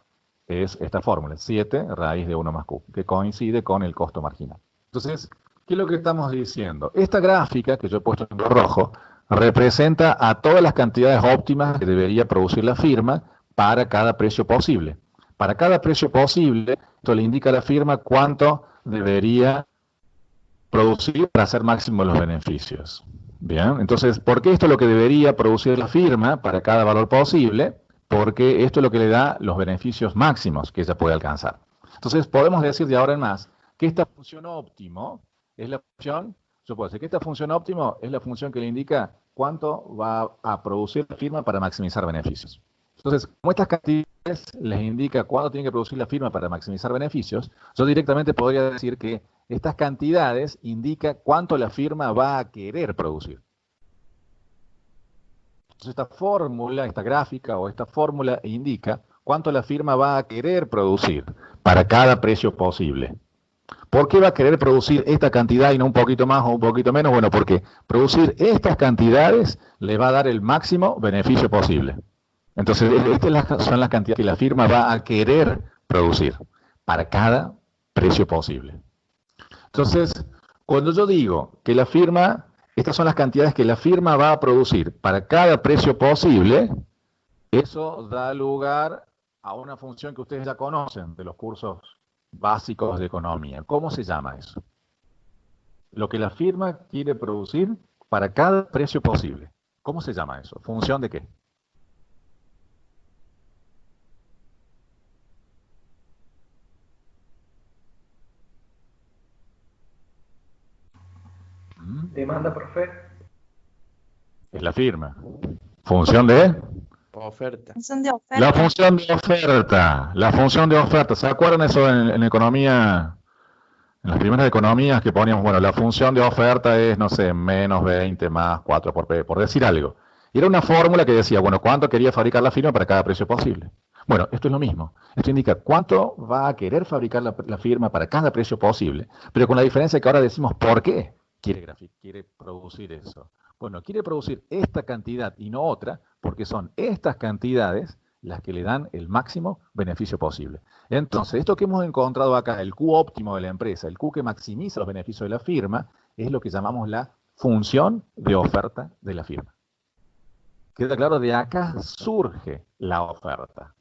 es esta fórmula, 7 raíz de 1 más Q, que coincide con el costo marginal. Entonces, ¿qué es lo que estamos diciendo? Esta gráfica, que yo he puesto en rojo, representa a todas las cantidades óptimas que debería producir la firma para cada precio posible. Para cada precio posible, esto le indica a la firma cuánto debería producir para hacer máximo los beneficios. Bien, entonces, ¿por qué esto es lo que debería producir la firma para cada valor posible? Porque esto es lo que le da los beneficios máximos que ella puede alcanzar. Entonces, podemos decir de ahora en más que esta función óptimo es la función. Yo puedo decir que esta función óptimo es la función que le indica cuánto va a producir la firma para maximizar beneficios. Entonces, como estas cantidades les indica cuánto tiene que producir la firma para maximizar beneficios, yo directamente podría decir que estas cantidades indican cuánto la firma va a querer producir. Entonces, esta fórmula, esta gráfica o esta fórmula indica cuánto la firma va a querer producir para cada precio posible. ¿Por qué va a querer producir esta cantidad y no un poquito más o un poquito menos? Bueno, porque producir estas cantidades le va a dar el máximo beneficio posible. Entonces, estas son las cantidades que la firma va a querer producir para cada precio posible. Entonces, cuando yo digo que la firma, estas son las cantidades que la firma va a producir para cada precio posible, eso da lugar a una función que ustedes ya conocen de los cursos básicos de economía. ¿Cómo se llama eso? Lo que la firma quiere producir para cada precio posible. ¿Cómo se llama eso? ¿Función de qué? Demanda, profe. Es la firma. ¿Función de? Oferta. Función de oferta. La función de oferta. La función de oferta. ¿Se acuerdan eso en economía? En las primeras economías que poníamos, bueno, la función de oferta es, no sé, menos 20 más 4 por P, por decir algo. Y era una fórmula que decía, bueno, ¿cuánto quería fabricar la firma para cada precio posible? Bueno, esto es lo mismo. Esto indica cuánto va a querer fabricar la firma para cada precio posible, pero con la diferencia que ahora decimos por qué quiere producir eso. Bueno, quiere producir esta cantidad y no otra, porque son estas cantidades las que le dan el máximo beneficio posible. Entonces, esto que hemos encontrado acá, el Q óptimo de la empresa, el Q que maximiza los beneficios de la firma, es lo que llamamos la función de oferta de la firma. Queda claro, de acá surge la oferta.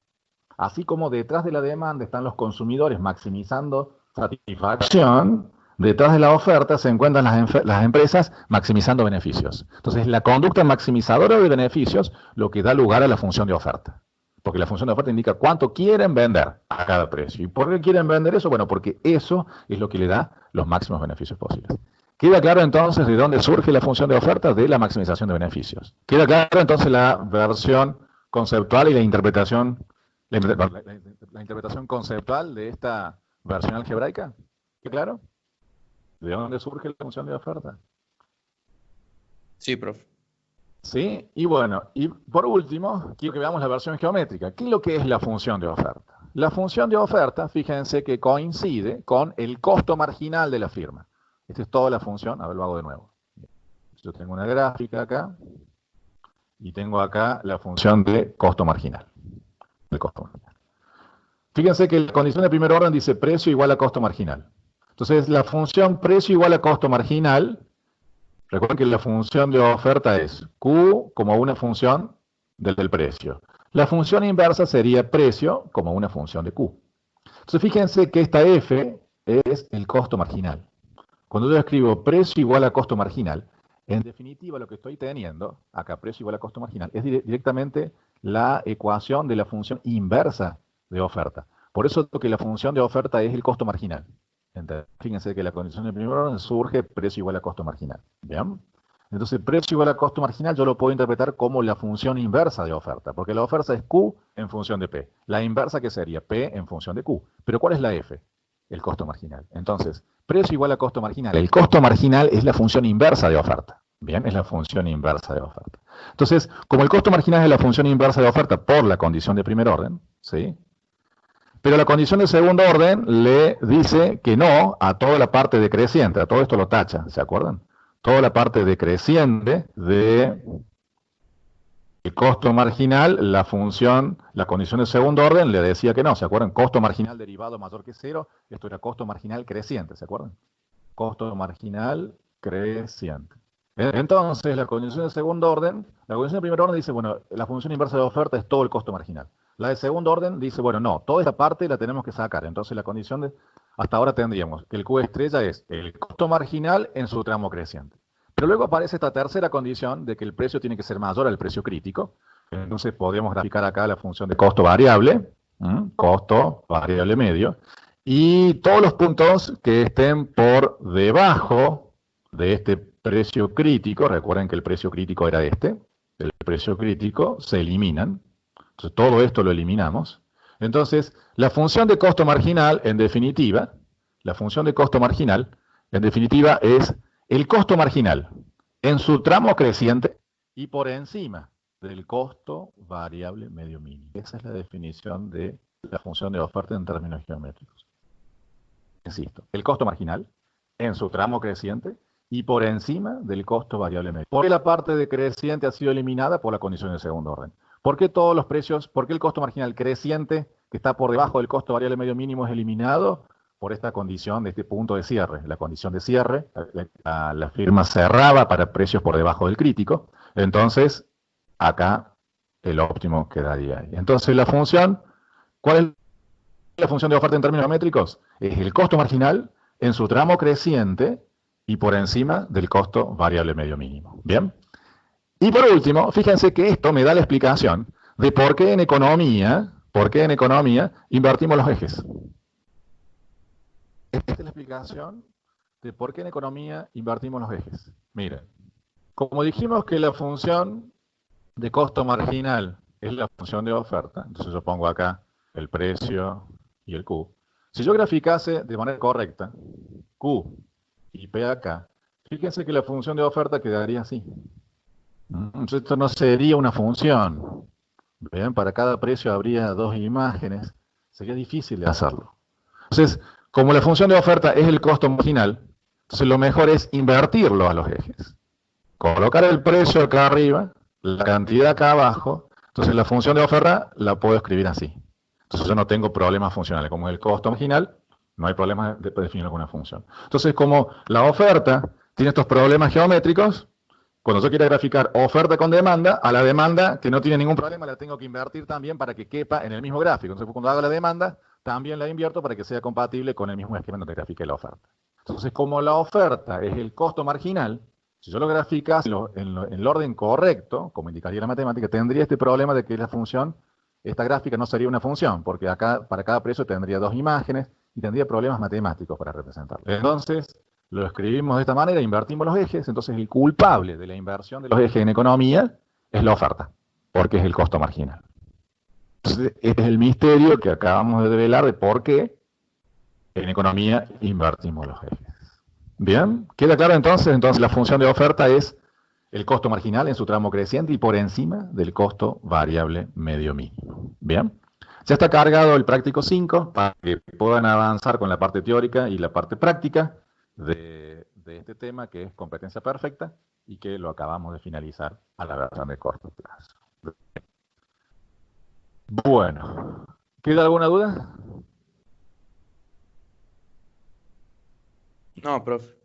Así como detrás de la demanda están los consumidores maximizando satisfacción, detrás de la oferta se encuentran las empresas maximizando beneficios. Entonces, la conducta maximizadora de beneficios lo que da lugar a la función de oferta. Porque la función de oferta indica cuánto quieren vender a cada precio. ¿Y por qué quieren vender eso? Bueno, porque eso es lo que le da los máximos beneficios posibles. ¿Queda claro entonces de dónde surge la función de oferta? De la maximización de beneficios. ¿Queda claro entonces la versión conceptual y la interpretación conceptual de esta versión algebraica? ¿Queda claro? ¿De dónde surge la función de oferta? Sí, profe. Sí, y bueno, y por último, quiero que veamos la versión geométrica. ¿Qué es lo que es la función de oferta? La función de oferta, fíjense que coincide con el costo marginal de la firma. Esta es toda la función. A ver, lo hago de nuevo. Yo tengo una gráfica acá y tengo acá la función de costo marginal. Fíjense que la condición de primer orden dice precio igual a costo marginal. Entonces, la función precio igual a costo marginal, recuerden que la función de oferta es Q como una función del precio. La función inversa sería precio como una función de Q. Entonces, fíjense que esta F es el costo marginal. Cuando yo escribo precio igual a costo marginal, en definitiva lo que estoy teniendo, acá precio igual a costo marginal, es directamente la ecuación de la función inversa de oferta. Por eso que la función de oferta es el costo marginal. Entonces, fíjense que la condición de primer orden surge precio igual a costo marginal. ¿Bien? Entonces, precio igual a costo marginal yo lo puedo interpretar como la función inversa de oferta, porque la oferta es Q en función de P. La inversa, ¿qué sería? P en función de Q. Pero ¿cuál es la F? El costo marginal. Entonces, precio igual a costo marginal. El costo marginal es la función inversa de oferta. Bien, es la función inversa de oferta. Entonces, como el costo marginal es la función inversa de oferta por la condición de primer orden, ¿sí? Pero la condición de segundo orden le dice que no a toda la parte decreciente, a todo esto lo tacha, ¿se acuerdan? Toda la parte decreciente de el costo marginal, la función, la condición de segundo orden le decía que no, ¿se acuerdan? Costo marginal derivado mayor que cero, esto era costo marginal creciente, ¿se acuerdan? Costo marginal creciente. Entonces, la condición de segundo orden, la condición de primer orden dice, bueno, la función inversa de oferta es todo el costo marginal. La de segundo orden dice, bueno, no, toda esta parte la tenemos que sacar. Entonces, la condición de, hasta ahora tendríamos que el Q estrella es el costo marginal en su tramo creciente. Pero luego aparece esta tercera condición de que el precio tiene que ser mayor al precio crítico. Entonces, podríamos graficar acá la función de costo variable medio, y todos los puntos que estén por debajo de este precio crítico, recuerden que el precio crítico era este, el precio crítico, se eliminan. Entonces, todo esto lo eliminamos. Entonces, la función de costo marginal, en definitiva, es el costo marginal en su tramo creciente y por encima del costo variable medio mínimo. Esa es la definición de la función de oferta en términos geométricos. Insisto, el costo marginal en su tramo creciente y por encima del costo variable medio. ¿Por qué la parte decreciente ha sido eliminada? Por la condición de segundo orden. ¿Por qué todos los precios, por qué el costo marginal creciente, que está por debajo del costo variable medio mínimo, es eliminado? Por esta condición de este punto de cierre. La condición de cierre, la firma cerraba para precios por debajo del crítico. Entonces, acá el óptimo quedaría ahí. Entonces, la función, ¿cuál es la función de oferta en términos métricos? Es el costo marginal en su tramo creciente y por encima del costo variable medio mínimo. ¿Bien? Y por último, fíjense que esto me da la explicación de por qué en economía invertimos los ejes. Esta es la explicación de por qué en economía invertimos los ejes. Miren, como dijimos que la función de costo marginal es la función de oferta, entonces yo pongo acá el precio y el Q. Si yo graficase de manera correcta Q y P acá, fíjense que la función de oferta quedaría así. Entonces esto no sería una función. ¿Ven? Para cada precio habría dos imágenes. Sería difícil de hacerlo. Entonces, como la función de oferta es el costo marginal, entonces lo mejor es invertirlo a los ejes. Colocar el precio acá arriba, la cantidad acá abajo, Entonces la función de oferta la puedo escribir así. Entonces yo no tengo problemas funcionales. Como el costo marginal, no hay problema de definir alguna función. Entonces, como la oferta tiene estos problemas geométricos, cuando yo quiera graficar oferta con demanda, a la demanda, que no tiene ningún problema, la tengo que invertir también para que quepa en el mismo gráfico. Entonces, cuando hago la demanda, también la invierto para que sea compatible con el mismo esquema donde grafique la oferta. Entonces, como la oferta es el costo marginal, si yo lo graficas en el orden correcto, como indicaría la matemática, tendría este problema de que la función, esta gráfica no sería una función, porque acá para cada precio tendría dos imágenes y tendría problemas matemáticos para representarlo. Entonces, lo escribimos de esta manera, invertimos los ejes, entonces el culpable de la inversión de los ejes en economía es la oferta, porque es el costo marginal. Entonces, este es el misterio que acabamos de develar de por qué en economía invertimos los ejes. Bien, ¿queda claro entonces? Entonces la función de oferta es el costo marginal en su tramo creciente y por encima del costo variable medio mínimo. Bien, ya está cargado el práctico 5 para que puedan avanzar con la parte teórica y la parte práctica de este tema que es competencia perfecta y que lo acabamos de finalizar a la versión de corto plazo. Bueno, ¿queda alguna duda? No, profe.